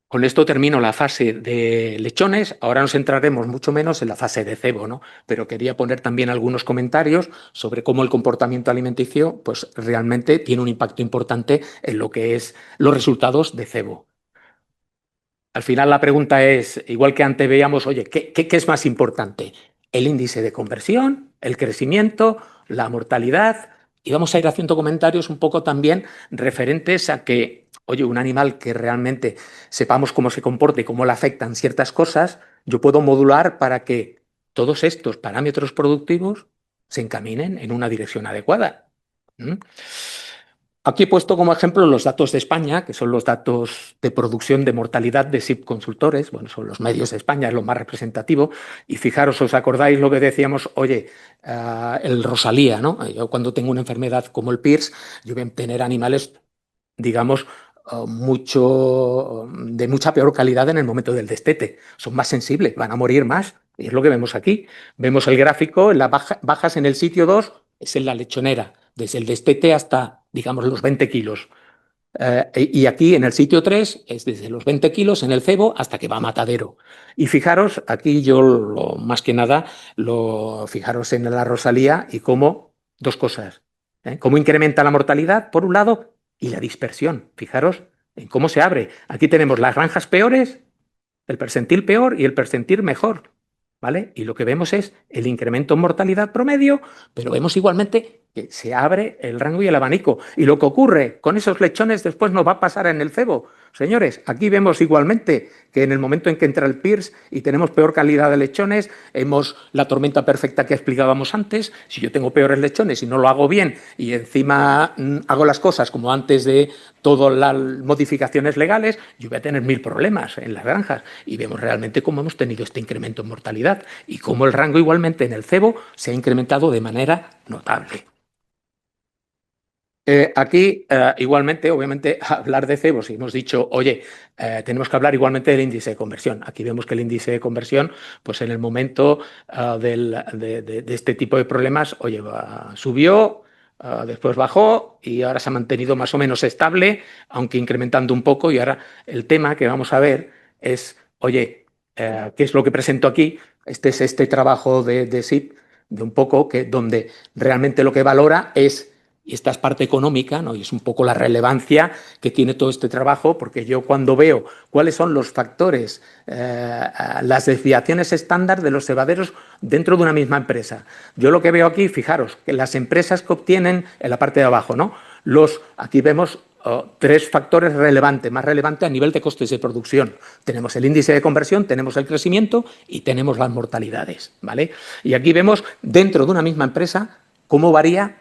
S3: Con esto termino la fase de lechones, ahora nos centraremos mucho menos en la fase de cebo, ¿no? Pero quería poner también algunos comentarios sobre cómo el comportamiento alimenticio pues, realmente tiene un impacto importante en lo que es los resultados de cebo. Al final la pregunta es, igual que antes veíamos, oye, ¿qué es más importante? ¿El índice de conversión, el crecimiento, la mortalidad? Y vamos a ir haciendo comentarios un poco también referentes a que, oye, un animal que realmente sepamos cómo se comporta y cómo le afectan ciertas cosas, yo puedo modular para que todos estos parámetros productivos se encaminen en una dirección adecuada. ¿Mm? Aquí he puesto como ejemplo los datos de España, que son los datos de producción de mortalidad de SIP Consultores, bueno, son los medios de España, es lo más representativo, y fijaros, ¿os acordáis lo que decíamos? Oye, el Rosalía, ¿no? Yo cuando tengo una enfermedad como el PIRS, yo voy a tener animales, digamos, de mucha peor calidad en el momento del destete, son más sensibles, van a morir más, y es lo que vemos aquí. Vemos el gráfico, en las bajas en el sitio 2 es en la lechonera, desde el destete hasta, digamos, los 20 kilos. Y aquí en el sitio 3 es desde los 20 kilos en el cebo hasta que va a matadero. Y fijaros, aquí yo más que nada, fijaros en la Rosalía y cómo, dos cosas, cómo incrementa la mortalidad, por un lado, y la dispersión. Fijaros en cómo se abre. Aquí tenemos las granjas peores, el percentil peor y el percentil mejor. ¿vale? Y lo que vemos es el incremento en mortalidad promedio, pero vemos igualmente que se abre el rango y el abanico. Y lo que ocurre con esos lechones después nos va a pasar en el cebo. Señores, aquí vemos igualmente que en el momento en que entra el PIRS y tenemos peor calidad de lechones, hemos la tormenta perfecta que explicábamos antes. Si yo tengo peores lechones y no lo hago bien y encima hago las cosas como antes de todas las modificaciones legales, yo voy a tener 1000 problemas en las granjas. Y vemos realmente cómo hemos tenido este incremento en mortalidad y cómo el rango igualmente en el cebo se ha incrementado de manera notable. Aquí, igualmente, obviamente, hablar de cebos, y hemos dicho, oye, tenemos que hablar igualmente del índice de conversión. Aquí vemos que el índice de conversión, pues en el momento de este tipo de problemas, oye, subió, después bajó y ahora se ha mantenido más o menos estable, aunque incrementando un poco. Y ahora el tema que vamos a ver es, oye, ¿qué es lo que presento aquí? Este es este trabajo de SIP, de un poco, donde realmente lo que valora es. Y esta es parte económica, ¿no? Y es un poco la relevancia que tiene todo este trabajo, porque yo cuando veo cuáles son los factores, las desviaciones estándar de los cebaderos dentro de una misma empresa. Yo lo que veo aquí, fijaros, que las empresas que obtienen, en la parte de abajo, ¿no? Aquí vemos 3 factores relevantes, más relevantes a nivel de costes de producción. Tenemos el índice de conversión, tenemos el crecimiento y tenemos las mortalidades, ¿vale? Y aquí vemos dentro de una misma empresa cómo varía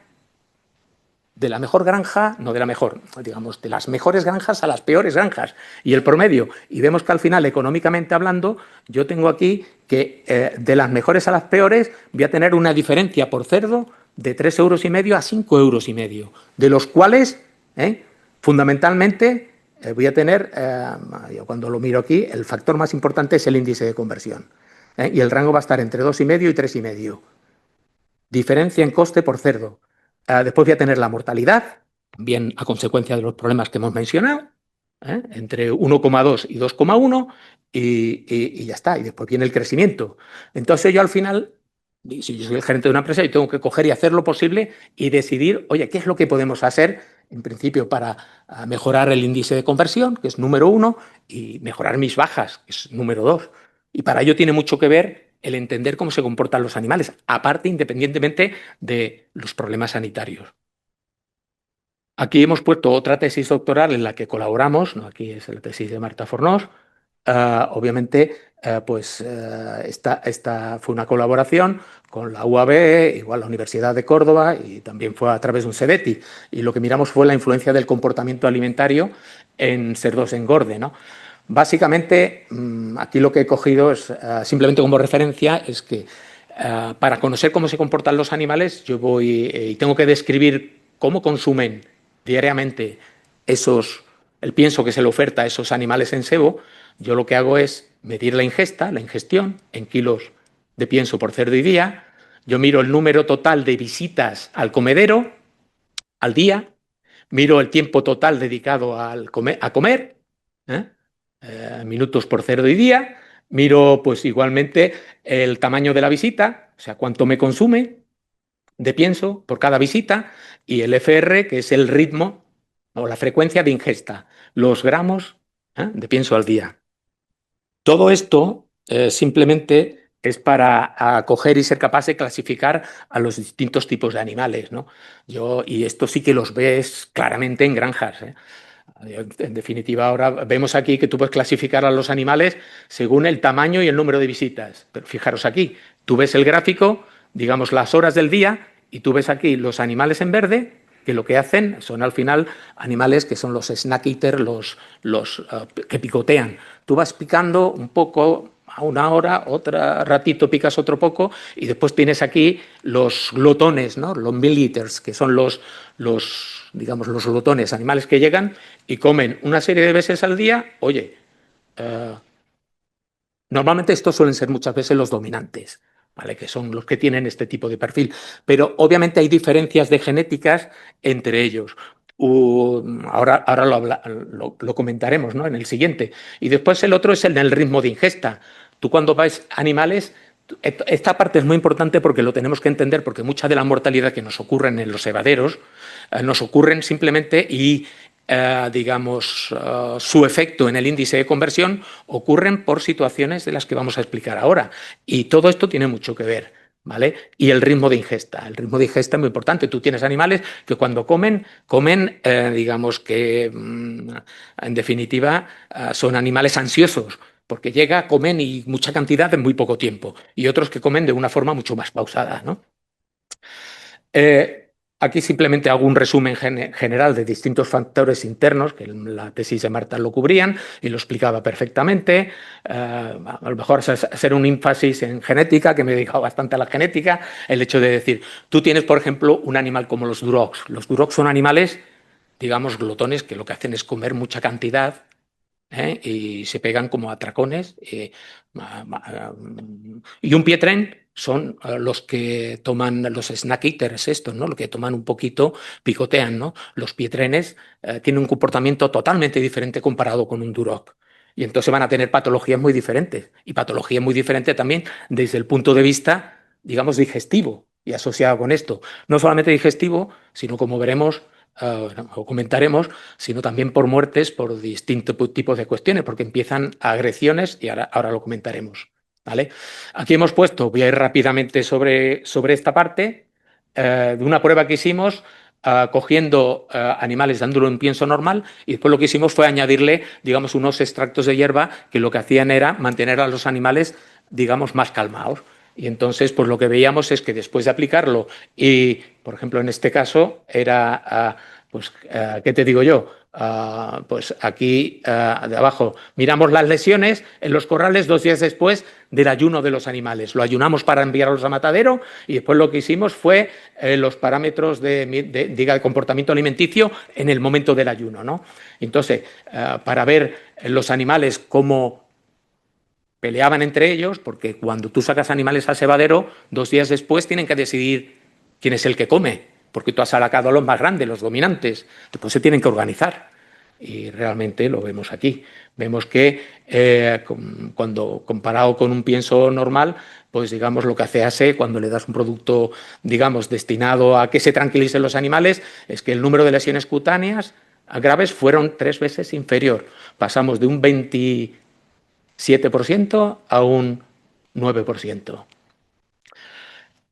S3: de la mejor granja, no de la mejor, digamos, de las mejores granjas a las peores granjas. Y el promedio, y vemos que al final, económicamente hablando, yo tengo aquí que de las mejores a las peores voy a tener una diferencia por cerdo de 3,5 € a 5,5 €, de los cuales, fundamentalmente, voy a tener, yo cuando lo miro aquí, el factor más importante es el índice de conversión. Y el rango va a estar entre 2,5 y 3,5. Diferencia en coste por cerdo. Después voy a tener la mortalidad, bien a consecuencia de los problemas que hemos mencionado, entre 1,2 y 2,1 y ya está. Y después viene el crecimiento. Entonces yo al final, si yo soy el gerente de una empresa, yo tengo que coger y hacer lo posible y decidir, oye, ¿qué es lo que podemos hacer en principio para mejorar el índice de conversión, que es número 1, y mejorar mis bajas, que es número 2? Y para ello tiene mucho que ver el entender cómo se comportan los animales, aparte, independientemente de los problemas sanitarios. Aquí hemos puesto otra tesis doctoral en la que colaboramos, ¿no? Aquí es la tesis de Marta Fornós. Obviamente, esta fue una colaboración con la UAB, igual la Universidad de Córdoba, y también fue a través de un CEDETI. Y lo que miramos fue la influencia del comportamiento alimentario en cerdos engorde, ¿no? Básicamente, aquí lo que he cogido es, simplemente como referencia, es que para conocer cómo se comportan los animales, yo voy y tengo que describir cómo consumen diariamente el pienso que se le oferta a esos animales en sebo. Yo lo que hago es medir la ingestión en kilos de pienso por cerdo y día. Yo miro el número total de visitas al comedero al día, miro el tiempo total dedicado a comer, minutos por cerdo y día, miro pues igualmente el tamaño de la visita, o sea, cuánto me consume de pienso por cada visita, y el FR, que es el ritmo o la frecuencia de ingesta, los gramos de pienso al día. Todo esto simplemente es para coger y ser capaz de clasificar a los distintos tipos de animales, ¿no? Y esto sí que los ves claramente en granjas, En definitiva, ahora vemos aquí que tú puedes clasificar a los animales según el tamaño y el número de visitas. Pero fijaros aquí, tú ves el gráfico, digamos las horas del día, y tú ves aquí los animales en verde, que lo que hacen son al final animales que son los snack eater, los que picotean. Tú vas picando un poco a una hora, otro ratito picas otro poco, y después tienes aquí los glotones, ¿no? Los meal eaters, que son los glotones, animales que llegan y comen una serie de veces al día. Oye, normalmente estos suelen ser muchas veces los dominantes, ¿vale? Que son los que tienen este tipo de perfil. Pero obviamente hay diferencias de genéticas entre ellos. Ahora lo comentaremos, ¿no? En el siguiente. Y después el otro es el del ritmo de ingesta. Tú cuando ves animales, esta parte es muy importante porque lo tenemos que entender, porque mucha de la mortalidad que nos ocurre en los cebaderos nos ocurren simplemente y digamos, su efecto en el índice de conversión ocurren por situaciones de las que vamos a explicar ahora. Y todo esto tiene mucho que ver, ¿vale? Y el ritmo de ingesta. El ritmo de ingesta es muy importante. Tú tienes animales que cuando comen, digamos que, en definitiva, son animales ansiosos, porque comen y mucha cantidad en muy poco tiempo. Y otros que comen de una forma mucho más pausada, ¿no? Aquí simplemente hago un resumen general de distintos factores internos, que en la tesis de Marta lo cubrían y lo explicaba perfectamente. A lo mejor hacer un énfasis en genética, que me he dedicado bastante a la genética, el hecho de decir, tú tienes, por ejemplo, un animal como los durocs. Los durocs son animales, digamos, glotones, que lo que hacen es comer mucha cantidad, y se pegan como atracones. Y un pietren son los que toman, los snack eaters estos, ¿no? Los que toman un poquito, picotean, ¿no? Los pietrenes tienen un comportamiento totalmente diferente comparado con un duroc. Y entonces van a tener patologías muy diferentes. Y patologías muy diferentes también desde el punto de vista, digamos, digestivo y asociado con esto. No solamente digestivo, sino, como veremos, o comentaremos, sino también por muertes por distintos tipos de cuestiones, porque empiezan agresiones y ahora lo comentaremos, ¿vale? Aquí hemos puesto, voy a ir rápidamente sobre esta parte, de una prueba que hicimos cogiendo animales, dándolo en pienso normal, y después lo que hicimos fue añadirle, digamos, unos extractos de hierba que lo que hacían era mantener a los animales, digamos, más calmados. Y entonces, pues lo que veíamos es que después de aplicarlo, y por ejemplo en este caso era, ¿qué te digo yo? Pues aquí de abajo miramos las lesiones en los corrales 2 días después del ayuno de los animales. Lo ayunamos para enviarlos a matadero y después lo que hicimos fue los parámetros de comportamiento alimenticio en el momento del ayuno, ¿no? Entonces, para ver los animales cómo peleaban entre ellos, porque cuando tú sacas animales al cebadero, 2 días después tienen que decidir quién es el que come, porque tú has sacado a los más grandes, los dominantes. Después se tienen que organizar. Y realmente lo vemos aquí. Vemos que cuando comparado con un pienso normal, pues digamos lo que hace cuando le das un producto, digamos, destinado a que se tranquilicen los animales, es que el número de lesiones cutáneas graves fueron 3 veces inferior. Pasamos de un 7% a un 9%.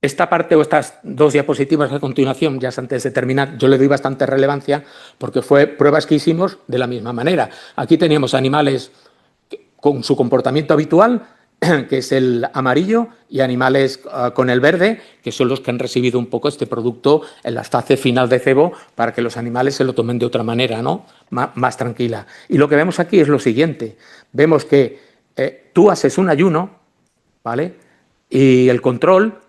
S3: Esta parte o estas 2 diapositivas a continuación, ya antes de terminar, yo le doy bastante relevancia porque fue pruebas que hicimos de la misma manera. Aquí teníamos animales con su comportamiento habitual, que es el amarillo, y animales con el verde, que son los que han recibido un poco este producto en la fase final de cebo para que los animales se lo tomen de otra manera, ¿no? Más tranquila. Y lo que vemos aquí es lo siguiente. Vemos que tú haces un ayuno, ¿vale? Y el control,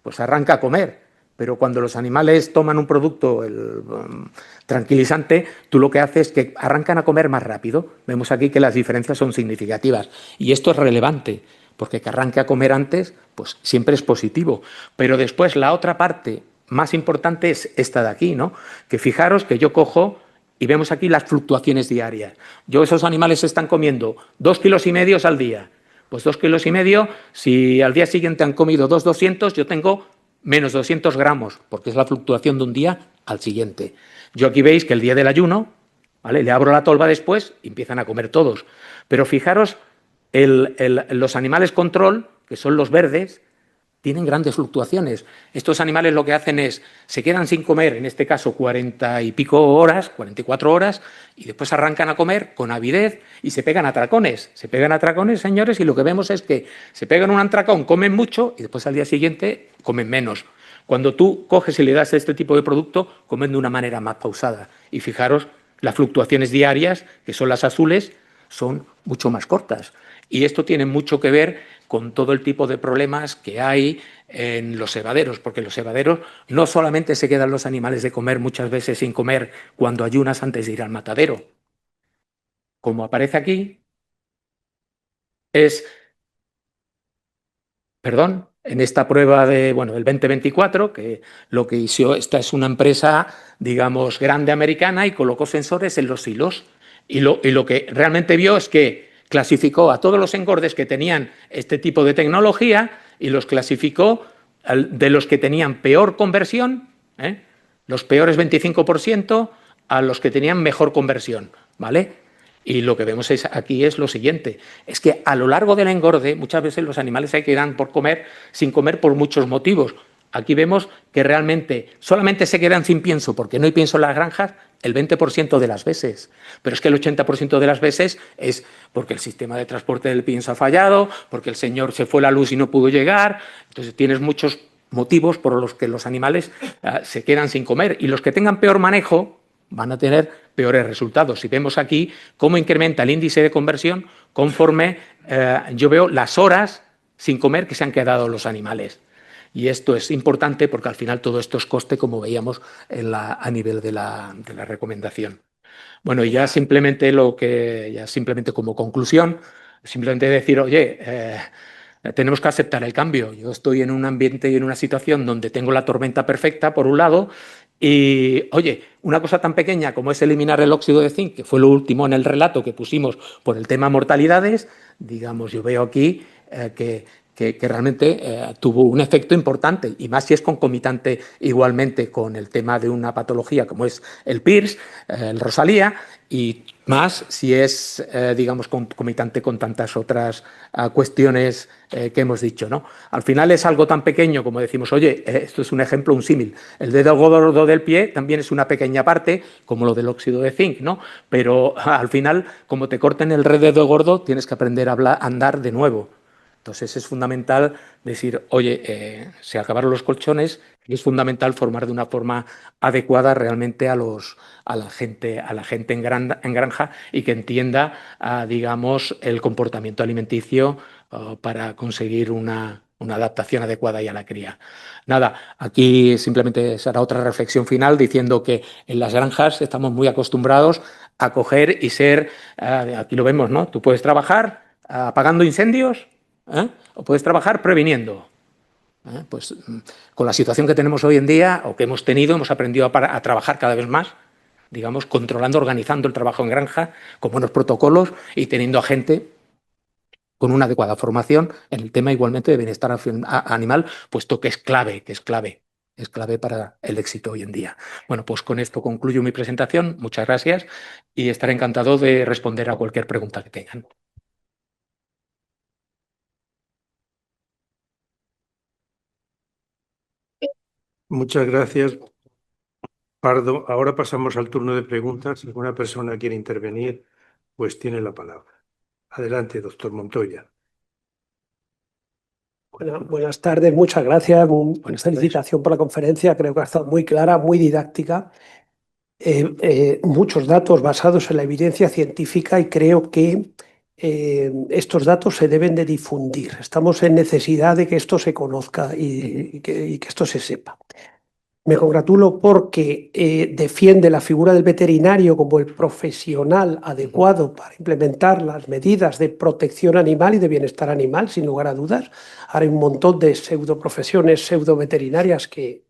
S3: pues arranca a comer. Pero cuando los animales toman un producto tranquilizante, tú lo que haces es que arrancan a comer más rápido. Vemos aquí que las diferencias son significativas. Y esto es relevante, porque que arranque a comer antes, pues siempre es positivo. Pero después la otra parte más importante es esta de aquí, ¿no? Que fijaros que yo cojo y vemos aquí las fluctuaciones diarias. Esos animales están comiendo 2,5 kilos al día. Pues 2,5 kilos, si al día siguiente han comido 200, yo tengo menos 200 gramos, porque es la fluctuación de un día al siguiente. Yo aquí veis que el día del ayuno, ¿vale? Le abro la tolva después y empiezan a comer todos. Pero fijaros, los animales control, que son los verdes, tienen grandes fluctuaciones. Estos animales lo que hacen es, se quedan sin comer, en este caso 40 y pico horas, 44 horas, y después arrancan a comer con avidez y se pegan atracones. Se pegan atracones, señores, y lo que vemos es que se pegan un atracón, comen mucho y después al día siguiente comen menos. Cuando tú coges y le das este tipo de producto, comen de una manera más pausada. Y fijaros, las fluctuaciones diarias, que son las azules, son mucho más cortas. Y esto tiene mucho que ver con todo el tipo de problemas que hay en los cebaderos, porque en los cebaderos no solamente se quedan los animales de comer muchas veces sin comer cuando ayunas antes de ir al matadero. Como aparece aquí, en esta prueba del 2024, que lo que hizo, esta es una empresa, digamos, grande americana y colocó sensores en los silos. Y lo que realmente vio es que clasificó a todos los engordes que tenían este tipo de tecnología y los clasificó de los que tenían peor conversión, los peores 25%, a los que tenían mejor conversión, ¿vale? Y lo que vemos aquí es lo siguiente, es que a lo largo del engorde muchas veces los animales se quedan por comer sin comer por muchos motivos. Aquí vemos que realmente solamente se quedan sin pienso porque no hay pienso en las granjas el 20% de las veces. Pero es que el 80% de las veces es porque el sistema de transporte del pienso ha fallado, porque el señor se fue la luz y no pudo llegar. Entonces tienes muchos motivos por los que los animales se quedan sin comer. Y los que tengan peor manejo van a tener peores resultados. Y vemos aquí cómo incrementa el índice de conversión conforme yo veo las horas sin comer que se han quedado los animales. Y esto es importante porque al final todo esto es coste, como veíamos a nivel de la recomendación. Bueno, y ya simplemente como conclusión, simplemente decir, oye, tenemos que aceptar el cambio. Yo estoy en un ambiente y en una situación donde tengo la tormenta perfecta, por un lado, y, oye, una cosa tan pequeña como es eliminar el óxido de zinc, que fue lo último en el relato que pusimos por el tema mortalidades, digamos, yo veo aquí que realmente tuvo un efecto importante, y más si es concomitante igualmente con el tema de una patología como es el PIRS, el Rosalía, y más si es, digamos, concomitante con tantas otras cuestiones que hemos dicho, ¿no? Al final es algo tan pequeño como decimos, oye, esto es un ejemplo, un símil. El dedo gordo del pie también es una pequeña parte, como lo del óxido de zinc, ¿no? Pero al final, como te corten el dedo gordo, tienes que aprender a andar de nuevo. Entonces es fundamental decir, oye, se acabaron los colchones y es fundamental formar de una forma adecuada realmente a la gente en granja y que entienda, digamos, el comportamiento alimenticio para conseguir una adaptación adecuada y a la cría. Nada, aquí simplemente será otra reflexión final diciendo que en las granjas estamos muy acostumbrados a coger y ser, aquí lo vemos, ¿no? Tú puedes trabajar apagando incendios, o puedes trabajar previniendo. Pues con la situación que tenemos hoy en día o que hemos tenido, hemos aprendido a trabajar cada vez más, digamos, controlando, organizando el trabajo en granja con buenos protocolos y teniendo a gente con una adecuada formación en el tema igualmente de bienestar animal, puesto que es clave para el éxito hoy en día. Bueno, pues con esto concluyo mi presentación. Muchas gracias y estaré encantado de responder a cualquier pregunta que tengan.
S1: Muchas gracias, Pardo. Ahora pasamos al turno de preguntas. Si alguna persona quiere intervenir, pues tiene la palabra. Adelante, doctor Montoya.
S4: Buenas tardes, muchas gracias.
S3: Buenas tardes.
S4: Felicitación por la conferencia, creo que ha estado muy clara, muy didáctica. Muchos datos basados en la evidencia científica y creo que estos datos se deben de difundir. Estamos en necesidad de que esto se conozca y que esto se sepa. Me congratulo porque defiende la figura del veterinario como el profesional adecuado para implementar las medidas de protección animal y de bienestar animal, sin lugar a dudas. Ahora hay un montón de pseudoprofesiones, pseudoveterinarias que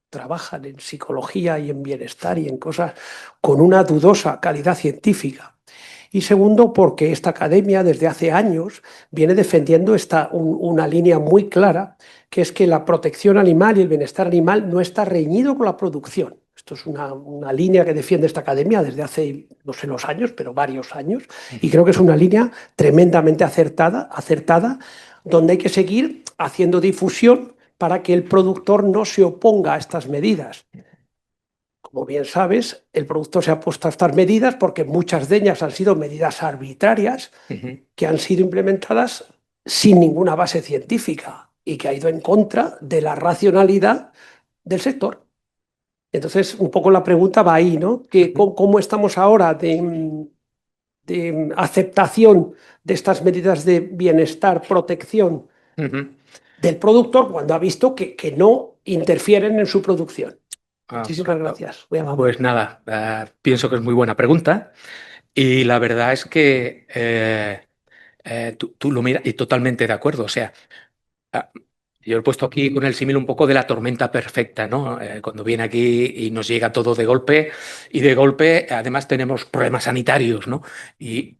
S4: trabajan en psicología y en bienestar y en cosas con una dudosa calidad científica. Y segundo, porque esta academia desde hace años viene defendiendo una línea muy clara, que es que la protección animal y el bienestar animal no está reñido con la producción. Esto es una línea que defiende esta academia desde hace, no sé los años, pero varios años, y creo que es una línea tremendamente acertada, donde hay que seguir haciendo difusión para que el productor no se oponga a estas medidas. Como bien sabes, el productor se ha puesto a estas medidas porque muchas de ellas han sido medidas arbitrarias que han sido implementadas sin ninguna base científica y que ha ido en contra de la racionalidad del sector. Entonces, un poco la pregunta va ahí, ¿no? ¿Cómo estamos ahora de aceptación de estas medidas de bienestar, protección del productor cuando ha visto que no interfieren en su producción? Muchísimas gracias.
S3: Pues nada, pienso que es muy buena pregunta y la verdad es que tú lo miras y totalmente de acuerdo. O sea, yo he puesto aquí con el símil un poco de la tormenta perfecta, ¿no? Cuando viene aquí y nos llega todo de golpe y de golpe además tenemos problemas sanitarios, ¿no? Y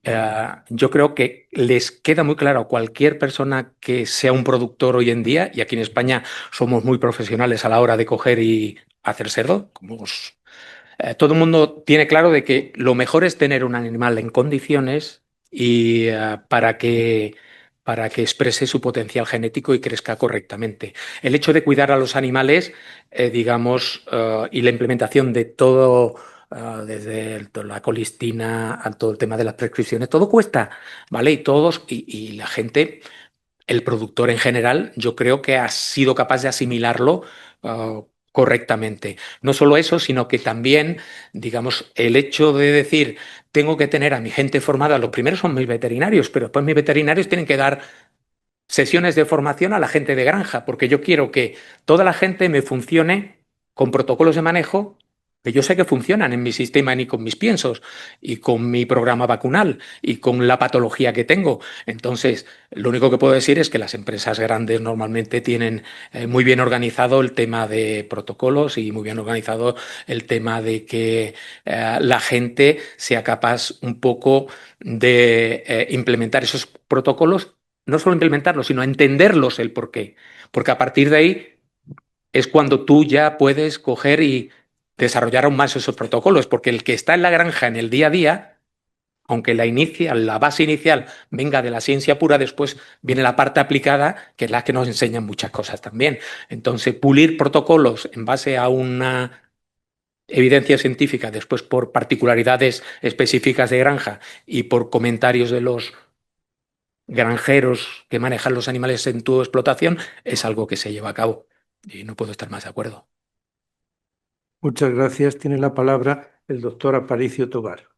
S3: yo creo que les queda muy claro a cualquier persona que sea un productor hoy en día, y aquí en España somos muy profesionales a la hora de coger y hacer cerdo, como todo el mundo tiene claro de que lo mejor es tener un animal en condiciones y para que exprese su potencial genético y crezca correctamente. El hecho de cuidar a los animales, digamos, y la implementación de todo, desde la colistina a todo el tema de las prescripciones, todo cuesta, ¿vale? Y la gente, el productor en general, yo creo que ha sido capaz de asimilarlo correctamente. No solo eso, sino que también, digamos, el hecho de decir, tengo que tener a mi gente formada, los primeros son mis veterinarios, pero después mis veterinarios tienen que dar sesiones de formación a la gente de granja, porque yo quiero que toda la gente me funcione con protocolos de manejo que yo sé que funcionan en mi sistema y con mis piensos y con mi programa vacunal y con la patología que tengo. Entonces, lo único que puedo decir es que las empresas grandes normalmente tienen muy bien organizado el tema de protocolos y muy bien organizado el tema de que la gente sea capaz un poco de implementar esos protocolos, no solo implementarlos, sino entenderlos el porqué. Porque a partir de ahí es cuando tú ya puedes coger y desarrollar aún más esos protocolos, porque el que está en la granja en el día a día, aunque la base inicial venga de la ciencia pura, después viene la parte aplicada, que es la que nos enseñan muchas cosas también. Entonces, pulir protocolos en base a una evidencia científica, después por particularidades específicas de granja y por comentarios de los granjeros que manejan los animales en tu explotación, es algo que se lleva a cabo. Y no puedo estar más de acuerdo.
S1: Muchas gracias. Tiene la palabra el doctor Aparicio Tobar.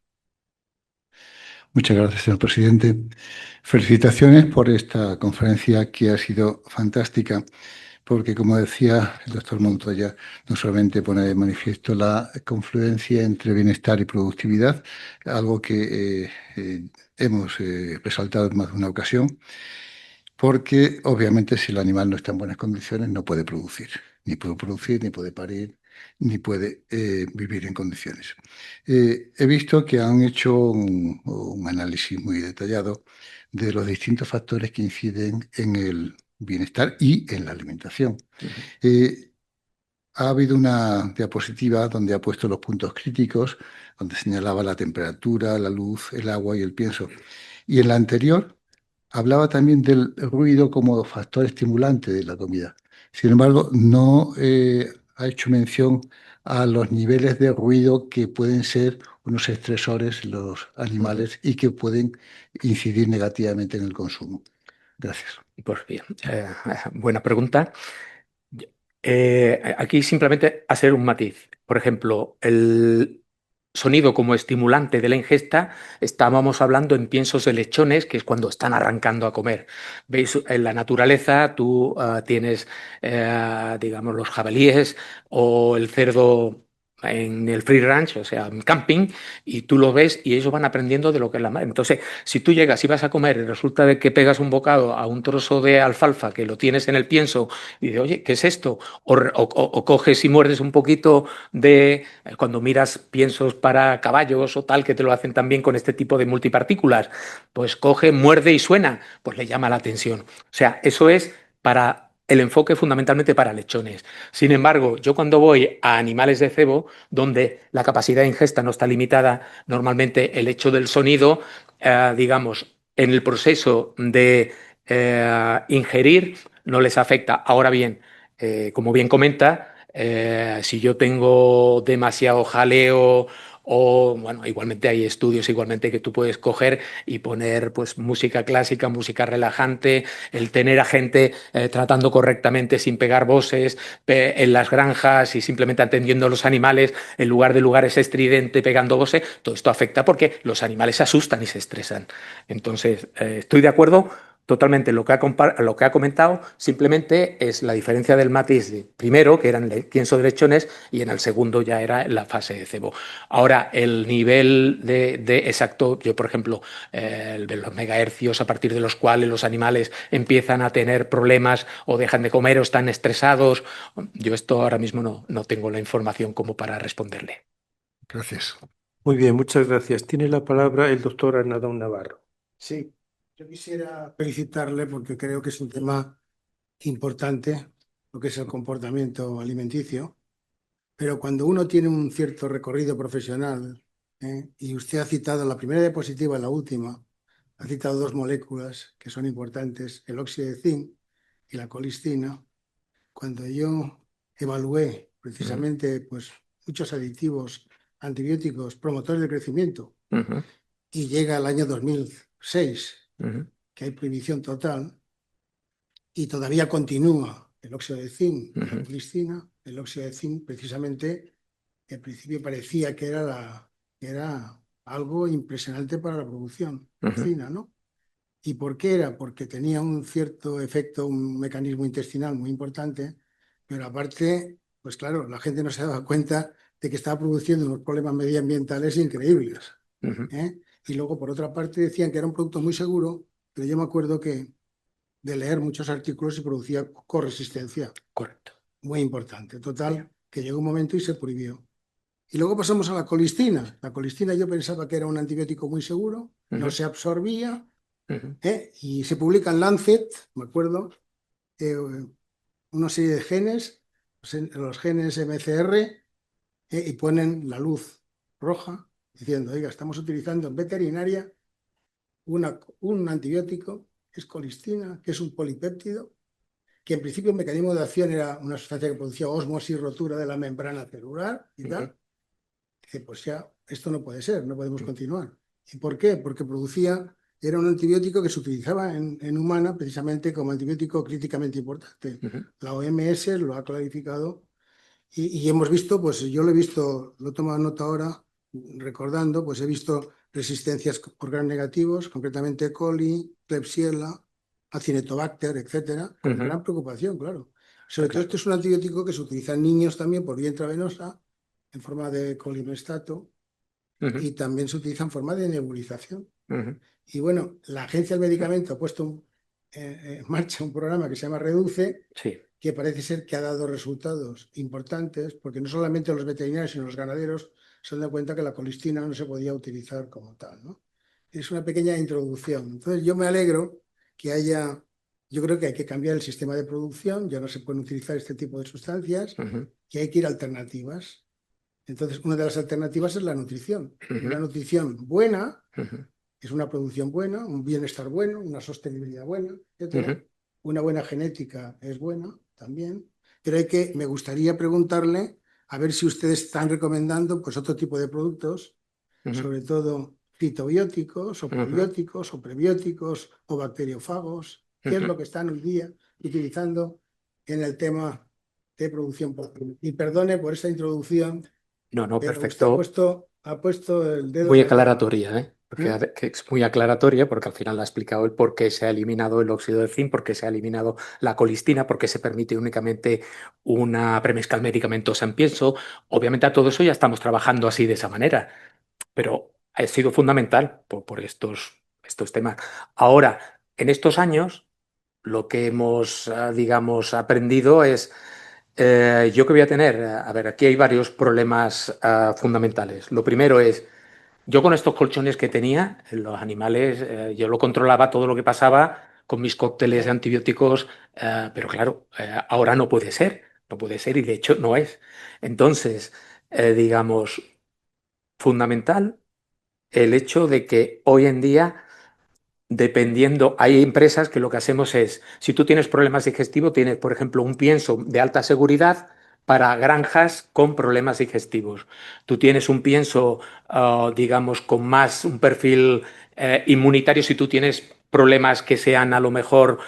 S5: Muchas gracias, señor presidente. Felicitaciones por esta conferencia que ha sido fantástica, porque, como decía el doctor Montoya, no solamente pone de manifiesto la confluencia entre bienestar y productividad, algo que hemos resaltado en más de una ocasión, porque obviamente si el animal no está en buenas condiciones no puede producir, ni puede parir, ni puede vivir en condiciones. He visto que han hecho un análisis muy detallado de los distintos factores que inciden en el bienestar y en la alimentación. Eh, Ha habido una diapositiva donde ha puesto los puntos críticos, donde señalaba la temperatura, la luz, el agua y el pienso. Y en la anterior hablaba también del ruido como factor estimulante de la comida. Sin embargo, no ha hecho mención a los niveles de ruido que pueden ser unos estresores en los animales y que pueden incidir negativamente en el consumo. Gracias.
S3: Pues bien, buena pregunta. Aquí simplemente hacer un matiz. Por ejemplo, el sonido como estimulante de la ingesta, estábamos hablando en piensos de lechones, que es cuando están arrancando a comer. ¿Veis? En la naturaleza tú tienes, digamos, los jabalíes o el cerdo en el free range, o sea, en camping, y tú lo ves y ellos van aprendiendo de lo que es la madre. Entonces, si tú llegas y vas a comer y resulta de que pegas un bocado a un trozo de alfalfa que lo tienes en el pienso y dices, oye, ¿qué es esto? O coges y muerdes un poquito de, cuando miras piensos para caballos o tal, que te lo hacen también con este tipo de multipartículas, pues coge, muerde y suena, pues le llama la atención. O sea, eso es para el enfoque fundamentalmente para lechones. Sin embargo, yo cuando voy a animales de cebo, donde la capacidad de ingesta no está limitada, normalmente el hecho del sonido, digamos, en el proceso de ingerir no les afecta. Ahora bien, como bien comenta, si yo tengo demasiado jaleo o, bueno, igualmente hay estudios igualmente que tú puedes coger y poner pues música clásica, música relajante, el tener a gente tratando correctamente sin pegar voces en las granjas y simplemente atendiendo a los animales en lugar de lugares estridentes pegando voces, todo esto afecta porque los animales se asustan y se estresan. Entonces, estoy de acuerdo totalmente. Lo que ha comentado simplemente es la diferencia del matiz de primero, que eran el pienso de lechones, y en el segundo ya era la fase de cebo. Ahora, el nivel de exacto, yo por ejemplo, de los megahercios a partir de los cuales los animales empiezan a tener problemas o dejan de comer o están estresados, yo esto ahora mismo no tengo la información como para responderle.
S5: Gracias.
S1: Muy bien, muchas gracias. Tiene la palabra el doctor Arnaldón Navarro.
S6: Sí, yo quisiera felicitarle porque creo que es un tema importante, lo que es el comportamiento alimenticio. pero cuando uno tiene un cierto recorrido profesional, y usted ha citado la primera diapositiva y la última, ha citado dos moléculas que son importantes, el óxido de zinc y la colistina. Cuando yo evalué precisamente pues, muchos aditivos antibióticos promotores del crecimiento
S3: Ujú,
S6: y llega el año 2006,
S3: ujú,
S6: que hay prohibición total, y todavía continúa el óxido de zinc y la
S3: ujú,
S6: colistina, el óxido de zinc precisamente al principio parecía que era algo impresionante para la producción
S3: ujú,
S6: porcina, ¿no? ¿Y por qué era? Porque tenía un cierto efecto, un mecanismo intestinal muy importante, pero aparte, pues claro, la gente no se daba cuenta de que estaba produciendo unos problemas medioambientales increíbles,
S3: ujú.
S6: ¿eh? Y luego, por otra parte, decían que era un producto muy seguro, pero yo me acuerdo que de leer muchos artículos y producía corresistencia,
S3: Correcto.
S6: muy importante.
S3: Sí.
S6: Total, que llegó un momento y se prohibió. Y luego pasamos a la colistina. La colistina yo pensaba que era un antibiótico muy seguro, no
S3: Ujú,
S6: se absorbía,
S3: ujú,
S6: y se publica en Lancet, me acuerdo, eh, una serie de genes, los genes MCR, y ponen la luz roja diciendo, oiga, estamos utilizando en veterinaria un antibiótico, que es colistina, que es un polipéptido, que en principio el mecanismo de acción era una sustancia que producía ósmosis, rotura de la membrana celular y
S3: ujú,
S6: tal. Dice, pues ya, esto no puede ser, no podemos continuar. ¿Y por qué? Porque era un antibiótico que se utilizaba en humana precisamente como antibiótico críticamente importante.
S3: ujú,
S6: La OMS lo ha clarificado y hemos visto, pues yo lo he visto, lo he tomado nota ahora, recordando, pues he visto resistencias por gram negativos, concretamente E. coli, Klebsiella, Acinetobacter, etcétera, con
S3: ujú.
S6: gran preocupación, claro.
S3: Está
S6: Sobre todo,
S3: claro.
S6: este es un antibiótico que se utiliza en niños también por vía intravenosa, en forma de colimestato,
S3: Ujú,
S6: y también se utiliza en forma de nebulización.
S3: ujú.
S6: Y bueno, la Agencia del Medicamento ha puesto en marcha un programa que se llama Reduce,
S3: Sí.
S6: que parece ser que ha dado resultados importantes, porque no solamente los veterinarios, sino los ganaderos se han dado cuenta que la colistina no se podía utilizar como tal, ¿no? Es una pequeña introducción. Entonces, yo me alegro que haya, yo creo que hay que cambiar el sistema de producción, ya no se pueden utilizar este tipo de sustancias,
S3: Ujú,
S6: y hay que ir a alternativas. Entonces, una de las alternativas es la nutrición. Y una
S3: ujú,
S6: nutrición buena
S3: ujú,
S6: es una producción buena, un bienestar bueno, una sostenibilidad buena, etcétera.
S3: ujú,
S6: Una buena genética es buena también, pero me gustaría preguntarle a ver si ustedes están recomendando pues otro tipo de productos,
S3: ujú,
S6: sobre todo fitobióticos o
S3: ujú,
S6: probióticos o prebióticos o bacteriófagos. ¿Qué es
S3: ujú.
S6: lo que están hoy día utilizando en el tema de producción porcina? Y perdone por esta introducción,
S3: No, no,
S6: pero usted
S3: perfecto.
S6: ha puesto el dedo en
S3: Muy
S6: la llaga.
S3: aclaratoria, ¿eh?
S6: ¿Mm?
S3: Que es muy aclaratoria porque al final ha explicado el por qué se ha eliminado el óxido de zinc, por qué se ha eliminado la colistina, por qué se permite únicamente una premezcla medicamentosa en pienso. Obviamente a todo eso ya estamos trabajando así de esa manera, pero ha sido fundamental por estos temas. Ahora, en estos años, lo que hemos, digamos, aprendido es, yo que voy a tener, a ver, aquí hay varios problemas fundamentales. Lo primero es, yo con estos colchones que tenía, los animales, yo lo controlaba todo lo que pasaba con mis cócteles de antibióticos, pero claro, ahora no puede ser, no puede ser y de hecho no es. Entonces, digamos, fundamental el hecho de que hoy en día, dependiendo, hay empresas que lo que hacemos es, si tú tienes problemas digestivos, tienes, por ejemplo, un pienso de alta seguridad para granjas con problemas digestivos. Tú tienes un pienso, digamos, con más un perfil inmunitario si tú tienes problemas que sean a lo mejor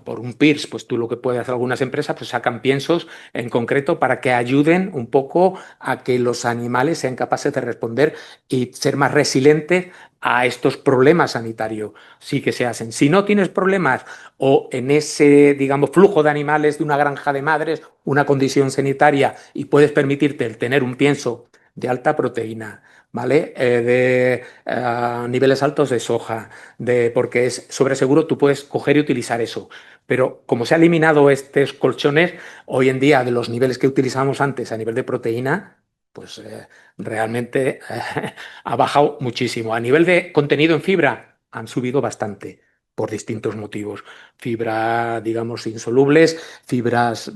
S3: por un PIRS, pues tú lo que puedes hacer algunas empresas, pues sacan piensos en concreto para que ayuden un poco a que los animales sean capaces de responder y ser más resilientes a estos problemas sanitarios. Sí que se hacen. Si no tienes problemas o en ese, digamos, flujo de animales de una granja de madres, una condición sanitaria y puedes permitirte el tener un pienso de alta proteína, ¿vale? De niveles altos de soja, porque es sobre seguro, tú puedes coger y utilizar eso. Pero como se ha eliminado estos colchones, hoy en día de los niveles que utilizábamos antes a nivel de proteína, pues realmente ha bajado muchísimo. A nivel de contenido en fibra, han subido bastante por distintos motivos. Fibra, digamos, insolubles, fibras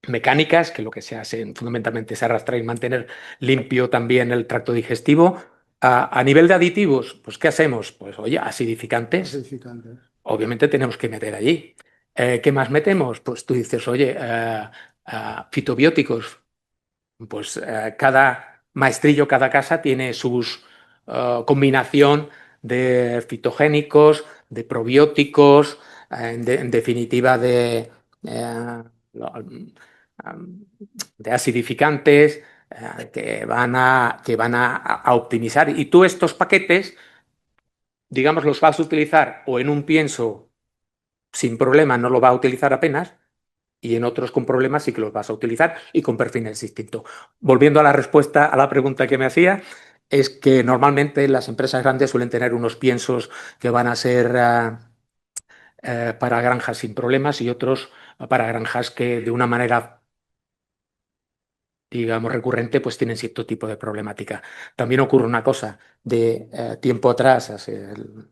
S3: mecánicas, que lo que se hace fundamentalmente es arrastrar y mantener limpio también el tracto digestivo. A nivel de aditivos, pues ¿qué hacemos? Pues oye, acidificantes,
S6: Acidificantes.
S3: obviamente tenemos que meter allí. ¿Qué más metemos? Pues tú dices, oye, fitobióticos, pues cada maestrillo, cada casa tiene sus combinación de fitogénicos, de probióticos, en definitiva eh, de acidificantes que van a optimizar. Y tú estos paquetes, digamos, los vas a utilizar o en un pienso sin problema, no lo va a utilizar apenas, y en otros con problemas sí que los vas a utilizar y con perfiles distintos. Volviendo a la respuesta a la pregunta que me hacía, es que normalmente las empresas grandes suelen tener unos piensos que van a ser para granjas sin problemas y otros para granjas que de una manera, digamos, recurrente, pues tienen cierto tipo de problemática. También ocurre una cosa, de tiempo atrás,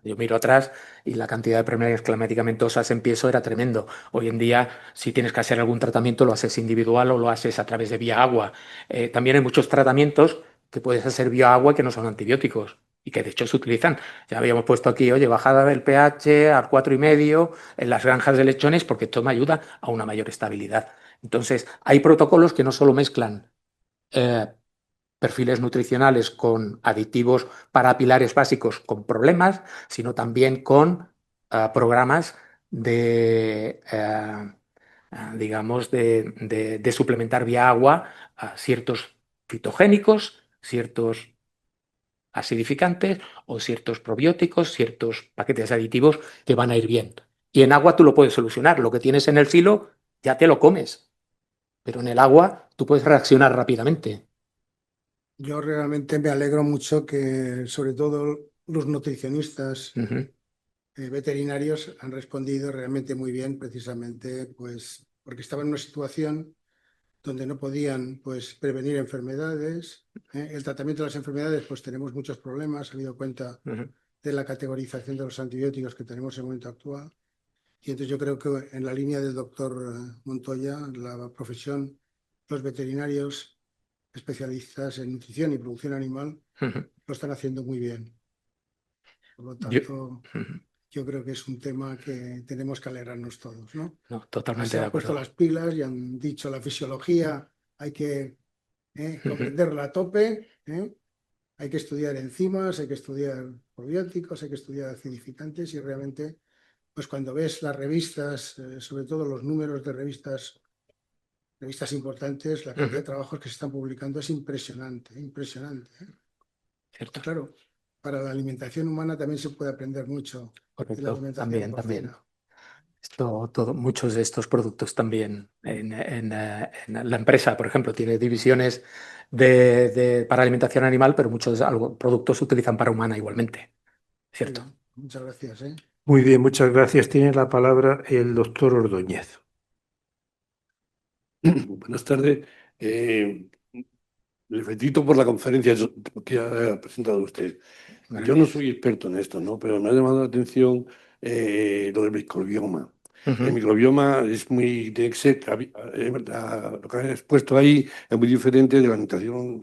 S3: yo miro atrás y la cantidad de problemáticas medicamentosas en piezo era tremendo. Hoy en día, si tienes que hacer algún tratamiento, lo haces individual o lo haces a través de vía agua. También hay muchos tratamientos que puedes hacer vía agua que no son antibióticos y que de hecho se utilizan. Ya habíamos puesto aquí, oye, bajada del pH al 4,5 en las granjas de lechones porque esto me ayuda a una mayor estabilidad. Entonces, hay protocolos que no solo mezclan eh, perfiles nutricionales con aditivos para pilares básicos con problemas, sino también con programas digamos, de suplementar vía agua a ciertos fitogénicos, ciertos acidificantes o ciertos probióticos, ciertos paquetes aditivos que van a ir bien. Y en agua tú lo puedes solucionar. Lo que tienes en el silo ya te lo comes, pero en el agua tú puedes reaccionar rápidamente.
S6: Yo realmente me alegro mucho que, sobre todo, los nutricionistas
S3: Ujú,
S6: veterinarios han respondido realmente muy bien, precisamente, pues, porque estaban en una situación donde no podían, pues, prevenir enfermedades. El tratamiento de las enfermedades, pues, tenemos muchos problemas, han dado cuenta
S3: ujú.
S6: de la categorización de los antibióticos que tenemos en el momento actual. Y entonces yo creo que en la línea del doctor Montoya, la profesión, los veterinarios especialistas en nutrición y producción animal
S3: Ujú.
S6: lo están haciendo muy bien. Por lo
S3: Yo,
S6: tanto,
S3: ujú,
S6: yo creo que es un tema que tenemos que alegrarnos todos, ¿no?
S3: no,
S6: Se
S3: totalmente de
S6: han puesto
S3: acuerdo.
S6: las pilas y han dicho la fisiología hay que
S3: Ujú.
S6: comprenderla a tope, hay que estudiar enzimas, hay que estudiar probióticos, hay que estudiar acidificantes y realmente, pues cuando ves las revistas, sobre todo los números de revistas importantes, la cantidad de
S3: Ujú.
S6: trabajos que se están publicando es impresionante, impresionante.
S3: Cierto,
S6: Claro, para la alimentación humana también se puede aprender mucho de la
S3: correcto,
S6: alimentación
S3: también, también.
S6: porcina.
S3: Muchos de estos productos también en la empresa, por ejemplo, tiene divisiones para alimentación animal, pero muchos productos se utilizan para humana igualmente.
S6: Muy
S3: Cierto.
S6: bien, muchas gracias, ¿eh?
S1: Muy bien, muchas gracias. Tiene la palabra el doctor Ordóñez.
S7: Buenas tardes. Le felicito por la conferencia que ha presentado usted. Yo no
S3: Gracias.
S7: soy experto en esto, ¿no? Pero me ha llamado la atención lo del microbioma. El
S3: Ujú.
S7: microbioma es tiene que ser, lo que ha expuesto ahí es muy diferente de la alimentación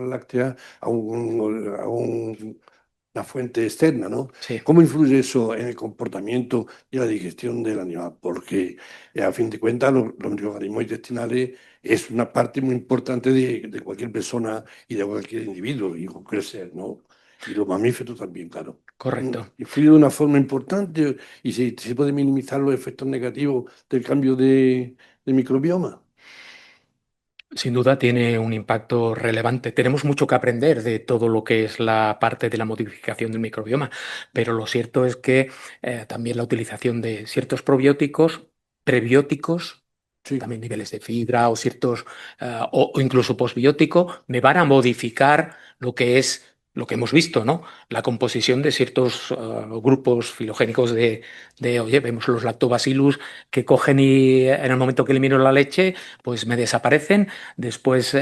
S7: láctea a una fuente externa, ¿no?
S3: Sí,
S7: ¿Cómo influye eso en el comportamiento y la digestión del animal? Porque a fin de cuentas los microorganismos intestinales es una parte muy importante de cualquier persona y de cualquier individuo y cualquier ser, ¿no? Y los mamíferos también, claro.
S3: correcto.
S7: Influye de una forma importante y se puede minimizar los efectos negativos del cambio de microbioma.
S3: Sin duda tiene un impacto relevante. Tenemos mucho que aprender de todo lo que es la parte de la modificación del microbioma, pero lo cierto es que también la utilización de ciertos probióticos, prebióticos,
S7: Sí.
S3: también niveles de fibra o ciertos, o incluso posbiótico, me van a modificar lo que es lo que hemos visto, ¿no? La composición de ciertos grupos filogénicos oye, vemos los lactobacillus que cogen y en el momento que elimino la leche, pues me desaparecen. Después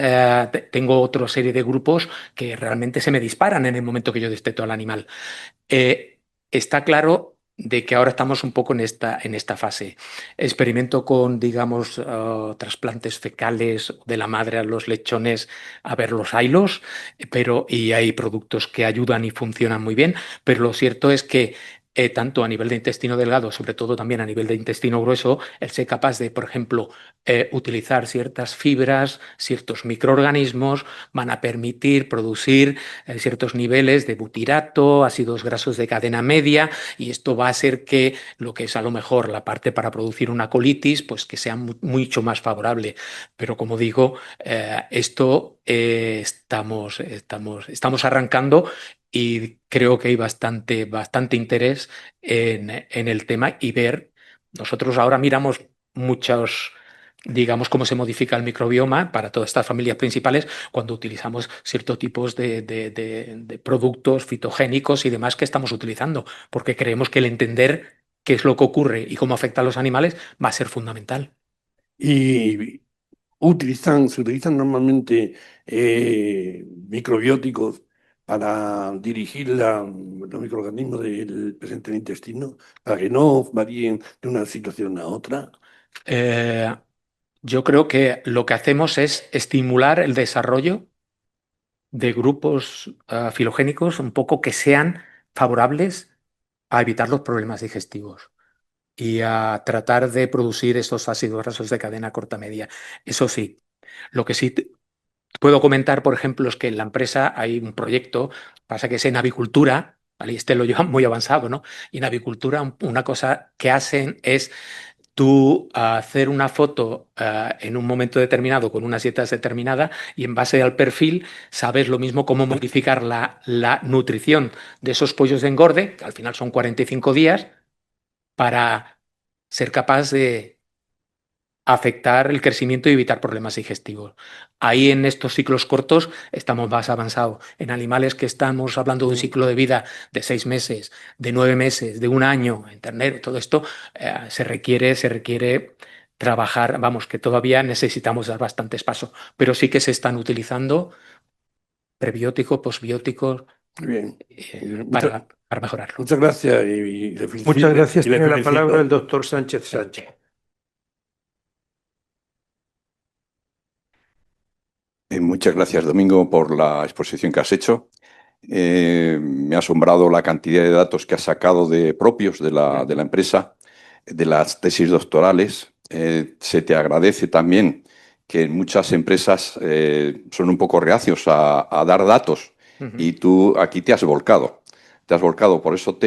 S3: tengo otra serie de grupos que realmente se me disparan en el momento que yo desteto al animal. Está claro de que ahora estamos un poco en esta fase. Experimento con, digamos, trasplantes fecales de la madre a los lechones, a ver, los haylos, y hay productos que ayudan y funcionan muy bien, pero lo cierto es que tanto a nivel de intestino delgado, sobre todo también a nivel de intestino grueso, el ser capaz de, por ejemplo, utilizar ciertas fibras, ciertos microorganismos, van a permitir producir ciertos niveles de butirato, ácidos grasos de cadena media, y esto va a hacer que lo que es a lo mejor la parte para producir una colitis, pues que sea mucho más favorable. Pero como digo, esto estamos arrancando y creo que hay bastante interés en el tema y ver, nosotros ahora miramos muchos, digamos, cómo se modifica el microbioma para todas estas familias principales cuando utilizamos ciertos tipos de productos fitogénicos y demás que estamos utilizando, porque creemos que el entender qué es lo que ocurre y cómo afecta a los animales va a ser fundamental.
S7: Y se utilizan normalmente microbióticos para dirigir los microorganismos del presente en el intestino, para que no varíen de una situación a otra.
S3: Eh, yo creo que lo que hacemos es estimular el desarrollo de grupos filogénicos un poco que sean favorables a evitar los problemas digestivos y a tratar de producir esos ácidos grasos de cadena corta media. Eso sí, lo que sí puedo comentar, por ejemplo, es que en la empresa hay un proyecto, pasa que es en avicultura, ¿vale? Y este lo llevan muy avanzado, ¿no? Y en avicultura una cosa que hacen es tú hacer una foto en un momento determinado con unas dietas determinadas y en base al perfil sabes lo mismo cómo modificar la nutrición de esos pollos de engorde, que al final son 45 días, para ser capaz de afectar el crecimiento y evitar problemas digestivos. Ahí en estos ciclos cortos estamos más avanzados. En animales que estamos hablando de un ciclo de vida de 6 meses, de 9 meses, de un año, en ternero, todo esto se requiere trabajar, vamos, que todavía necesitamos dar bastantes pasos, pero sí que se están utilizando prebióticos, posbióticos
S7: Muy bien.
S3: para mejorarlo.
S7: Muchas gracias y le felicito.
S1: Muchas gracias.
S7: Y le
S1: Tiene la
S7: felicito.
S1: palabra el doctor Sánchez Sánchez.
S2: Muchas gracias, Domingo, por la exposición que has hecho. Me ha asombrado la cantidad de datos que has sacado propios de la empresa, de las tesis doctorales. Se te agradece también que en muchas empresas son un poco reacios a dar datos y tú aquí te has volcado. Por eso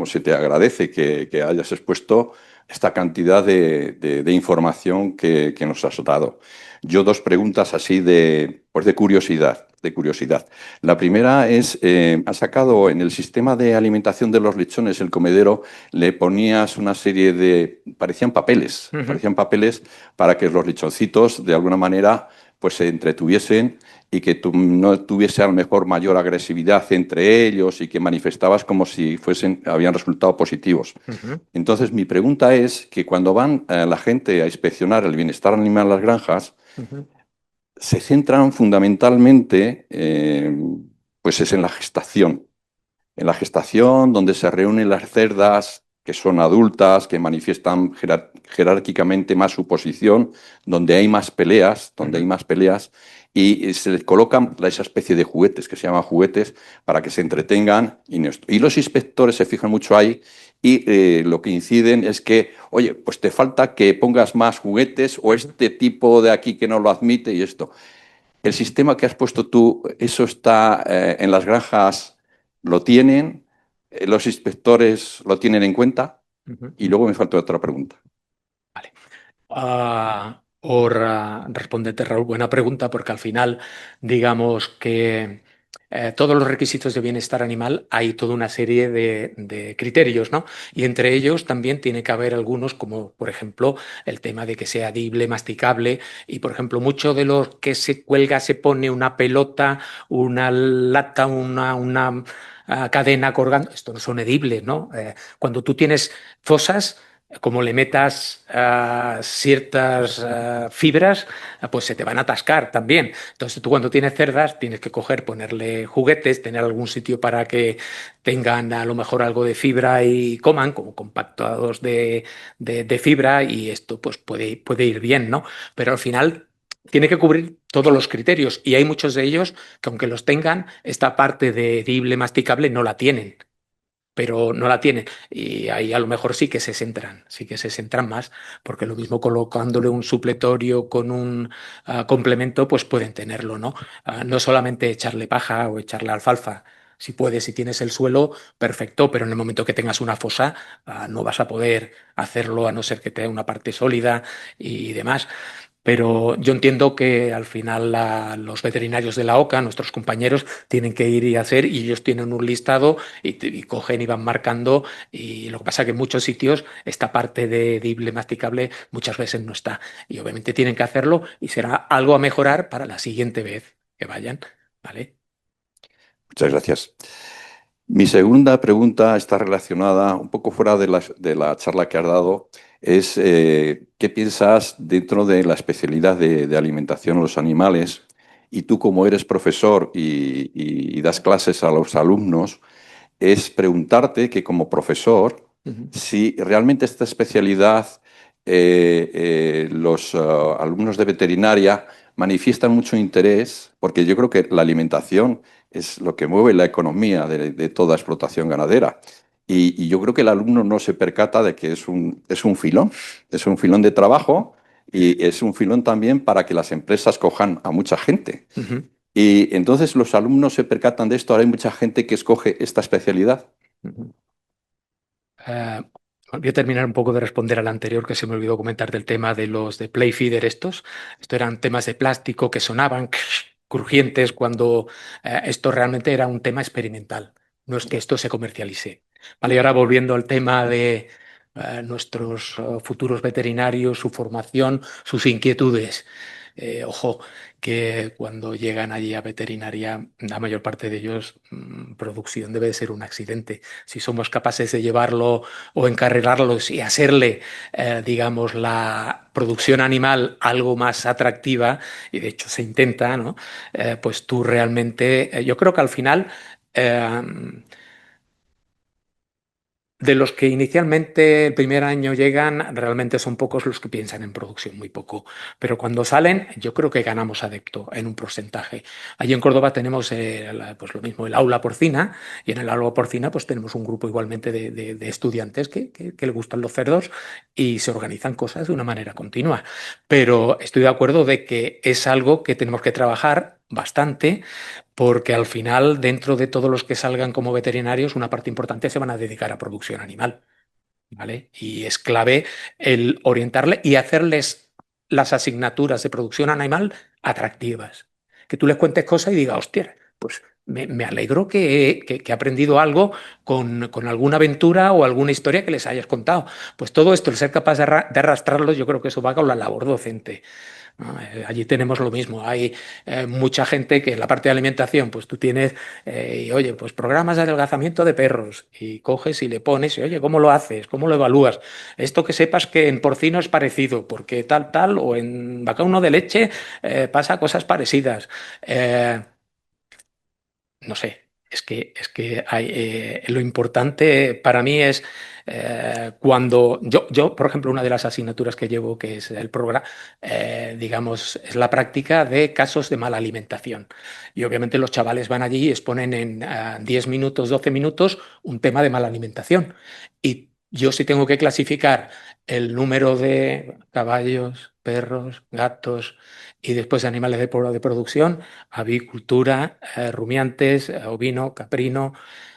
S2: se te agradece que hayas expuesto esta cantidad de información que nos has dado. Yo dos preguntas así pues de curiosidad. La primera es, has sacado en el sistema de alimentación de los lechones, el comedero, le ponías una serie parecían papeles para que los lechoncitos de alguna manera pues se entretuviesen y que no tuviese a lo mejor mayor agresividad entre ellos y que manifestabas como si habían resultado positivos. Entonces mi pregunta es que cuando van la gente a inspeccionar el bienestar animal en las granjas, se centran fundamentalmente pues es en la gestación. En la gestación, donde se reúnen las cerdas que son adultas, que manifiestan jerárquicamente más su posición, donde hay más peleas, y se les colocan esa especie de juguetes, que se llaman juguetes, para que se entretengan. Y los inspectores se fijan mucho ahí y lo que inciden es que, oye, pues te falta que pongas más juguetes o este tipo de aquí que no lo admite y esto. El sistema que has puesto tú, ¿eso está en las granjas? ¿Lo tienen? ¿Los inspectores lo tienen en cuenta? Y luego me falta otra pregunta.
S3: Vale. Por responderte, Raúl, buena pregunta, porque al final, digamos que todos los requisitos de bienestar animal hay toda una serie de criterios, ¿no? Y entre ellos también tiene que haber algunos, como por ejemplo el tema de que sea adible, masticable, y por ejemplo, mucho de los que se cuelga, se pone una pelota, una lata, una cadena colgando, esto no son edibles, ¿no? Cuando tú tienes fosas, como le metas ciertas fibras, pues se te van a atascar también. Entonces tú cuando tienes cerdas tienes que ponerle juguetes, tener algún sitio para que tengan a lo mejor algo de fibra y coman, como compactados de fibra, y esto pues puede ir bien, ¿no? Pero al final tiene que cubrir todos los criterios y hay muchos de ellos que aunque los tengan, esta parte de edible masticable no la tienen. Pero no la tienen. Y ahí a lo mejor sí que se centran más, porque lo mismo colocándole un supletorio con un complemento, pues pueden tenerlo, ¿no? No solamente echarle paja o echarle alfalfa. Si puedes, si tienes el suelo, perfecto, pero en el momento que tengas una fosa, no vas a poder hacerlo a no ser que tenga una parte sólida y demás. Pero yo entiendo que al final los veterinarios de la OCA, nuestros compañeros, tienen que ir y hacer, y ellos tienen un listado y cogen y van marcando. Y lo que pasa es que en muchos sitios esta parte de edible masticable muchas veces no está. Y obviamente tienen que hacerlo y será algo a mejorar para la siguiente vez que vayan. ¿Vale?
S2: Muchas gracias. Mi segunda pregunta está relacionada, un poco fuera de la charla que has dado, es ¿qué piensas dentro de la especialidad de alimentación a los animales? Y tú, como eres profesor y das clases a los alumnos, es preguntarte que como profesor, si realmente esta especialidad los alumnos de veterinaria manifiestan mucho interés, porque yo creo que la alimentación es lo que mueve la economía de toda explotación ganadera. Y yo creo que el alumno no se percata de que es un filón de trabajo y es un filón también para que las empresas cojan a mucha gente. Y entonces los alumnos se percatan de esto. Ahora hay mucha gente que escoge esta especialidad.
S3: Voy a terminar un poco de responder al anterior, que se me olvidó comentar del tema de los de play feeder estos. Esto eran temas de plástico que sonaban crujientes cuando esto realmente era un tema experimental. No es que esto se comercialice. Vale, y ahora volviendo al tema de nuestros futuros veterinarios, su formación, sus inquietudes. Ojo, que cuando llegan allí a veterinaria, la mayor parte de ellos, producción debe de ser un accidente. Si somos capaces de llevarlo o encarrilarlos y hacerle, digamos, la producción animal algo más atractiva, y de hecho se intenta, ¿no? Pues tú realmente, yo creo que al final... de los que inicialmente el primer año llegan, realmente son pocos los que piensan en producción, muy poco. Pero cuando salen, yo creo que ganamos adepto en un porcentaje. Allí en Córdoba tenemos pues lo mismo, el aula porcina, y en el aula porcina pues tenemos un grupo igualmente de estudiantes que le gustan los cerdos y se organizan cosas de una manera continua. Pero estoy de acuerdo de que es algo que tenemos que trabajar bastante, porque al final, dentro de todos los que salgan como veterinarios, una parte importante se van a dedicar a producción animal, ¿vale? Y es clave el orientarle y hacerles las asignaturas de producción animal atractivas. Que tú les cuentes cosas y digas, hostia, pues me alegro que he aprendido algo con alguna aventura o alguna historia que les hayas contado. Pues todo esto, el ser capaz de arrastrarlos, yo creo que eso va con la labor docente. ¿No? Allí tenemos lo mismo. Hay mucha gente que en la parte de alimentación, pues tú tienes, y, oye, pues programas de adelgazamiento de perros, y coges y le pones, y oye, ¿cómo lo haces? ¿Cómo lo evalúas? Esto que sepas que en porcino es parecido, porque tal, o en vacuno de leche pasa cosas parecidas. No sé, es que lo importante para mí es cuando yo, por ejemplo, una de las asignaturas que llevo, que es el programa, digamos, es la práctica de casos de mala alimentación. Y obviamente los chavales van allí y exponen en 10 minutos, 12 minutos un tema de mala alimentación. Y yo sí tengo que clasificar el número de caballos, perros, gatos y después de animales de producción, avicultura, rumiantes, ovino, caprino.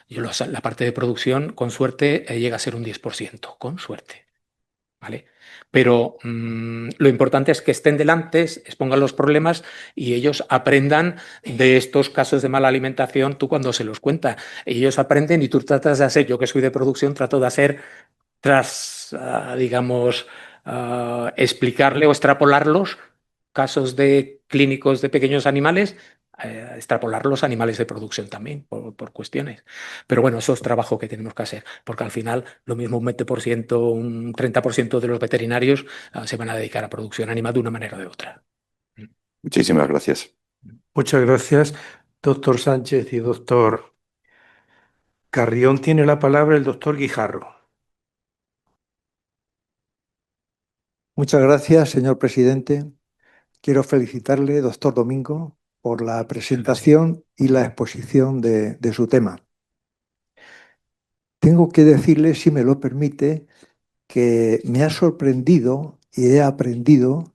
S3: La parte de producción, con suerte, llega a ser un 10%, con suerte. ¿Vale? Pero lo importante es que estén delante, expongan los problemas y ellos aprendan de estos casos de mala alimentación, tú cuando se los cuentas. Ellos aprenden y tú tratas de hacer, yo que soy de producción, trato de hacer, digamos, explicarle o extrapolarlos casos de clínicos de pequeños animales extrapolar los animales de producción también, por cuestiones. Pero bueno, eso es trabajo que tenemos que hacer, porque al final lo mismo un 20%, un 30% de los veterinarios se van a dedicar a producción animal de una manera o de otra.
S2: Muchísimas gracias.
S1: Muchas gracias, doctor Sánchez y doctor Carrión. Tiene la palabra el doctor Guijarro.
S8: Muchas gracias, señor presidente. Quiero felicitarle, doctor Domingo, por la presentación y la exposición de su tema. Tengo que decirle, si me lo permite, que me ha sorprendido y he aprendido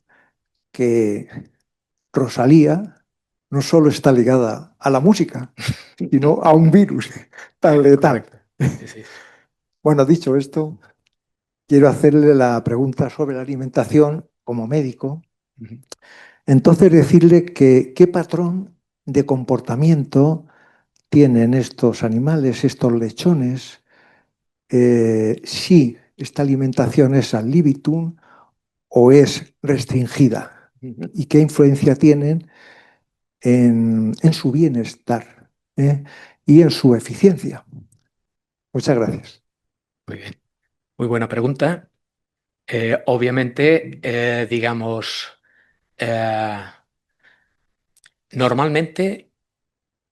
S8: que Rosalía no solo está ligada a la música, sino a un virus tan letal.
S3: Sí, sí.
S8: Bueno, dicho esto, quiero hacerle la pregunta sobre la alimentación como médico. Entonces, decirle que qué patrón de comportamiento tienen estos animales, estos lechones, si esta alimentación es ad libitum o es restringida y qué influencia tienen en su bienestar y en su eficiencia. Muchas gracias.
S3: Muy bien. Muy buena pregunta. Obviamente, normalmente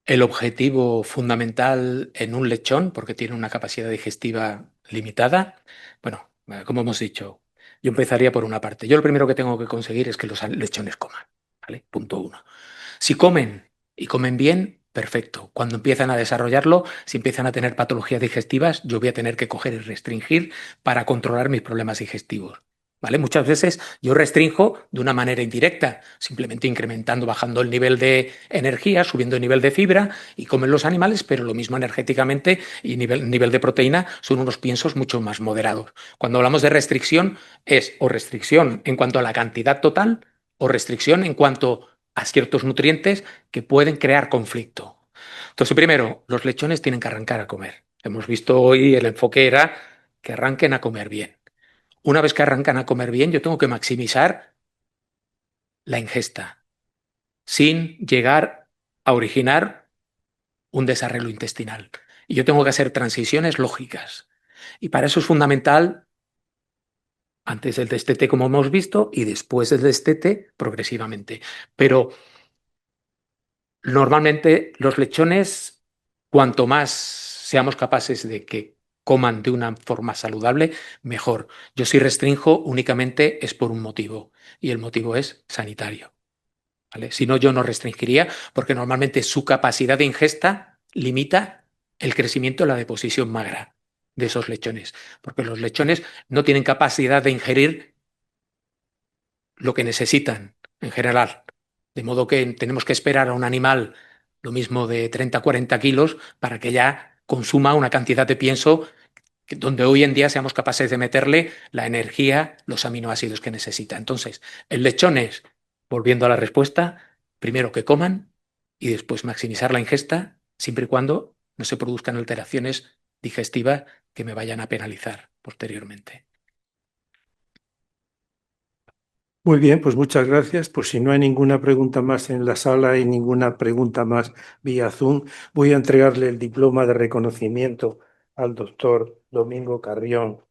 S3: el objetivo fundamental en un lechón, porque tiene una capacidad digestiva limitada, bueno, como hemos dicho, yo empezaría por una parte. Yo lo primero que tengo que conseguir es que los lechones coman, ¿vale? Punto uno. Si comen y comen bien, perfecto. Cuando empiezan a desarrollarlo, si empiezan a tener patologías digestivas, yo voy a tener que coger y restringir para controlar mis problemas digestivos. ¿Vale? Muchas veces yo restrinjo de una manera indirecta, simplemente incrementando, bajando el nivel de energía, subiendo el nivel de fibra y comen los animales, pero lo mismo energéticamente y nivel de proteína son unos piensos mucho más moderados. Cuando hablamos de restricción, es o restricción en cuanto a la cantidad total o restricción en cuanto a ciertos nutrientes que pueden crear conflicto. Entonces, primero, los lechones tienen que arrancar a comer. Hemos visto hoy el enfoque era que arranquen a comer bien. Una vez que arrancan a comer bien, yo tengo que maximizar la ingesta sin llegar a originar un desarreglo intestinal. Y yo tengo que hacer transiciones lógicas. Y para eso es fundamental, antes el destete como hemos visto y después el destete progresivamente. Pero normalmente los lechones, cuanto más seamos capaces de que coman de una forma saludable, mejor. Yo si restrinjo únicamente es por un motivo y el motivo es sanitario. ¿Vale? Si no, yo no restringiría porque normalmente su capacidad de ingesta limita el crecimiento de la deposición magra de esos lechones, porque los lechones no tienen capacidad de ingerir lo que necesitan en general. De modo que tenemos que esperar a un animal lo mismo de 30 a 40 kilos para que ya consuma una cantidad de pienso donde hoy en día seamos capaces de meterle la energía, los aminoácidos que necesita. Entonces, el lechón es, volviendo a la respuesta, primero que coman y después maximizar la ingesta, siempre y cuando no se produzcan alteraciones digestivas que me vayan a penalizar posteriormente.
S1: Muy bien, pues muchas gracias. Pues si no hay ninguna pregunta más en la sala y ninguna pregunta más vía Zoom, voy a entregarle el diploma de reconocimiento al doctor Domingo Carrión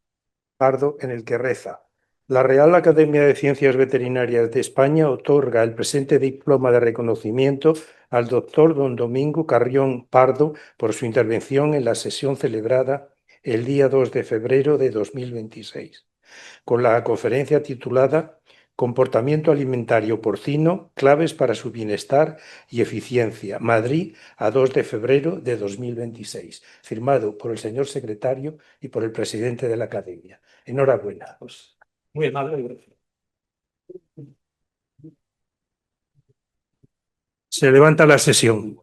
S1: Pardo, en el que reza: la Real Academia de Ciencias Veterinarias de España otorga el presente diploma de reconocimiento al doctor don Domingo Carrión Pardo por su intervención en la sesión celebrada el día 2 de febrero de 2026, con la conferencia titulada Comportamiento alimentario porcino, claves para su bienestar y eficiencia, Madrid, a 2 de febrero de 2026, firmado por el señor secretario y por el presidente de la Academia. Enhorabuena. Muy amable. Se levanta la sesión.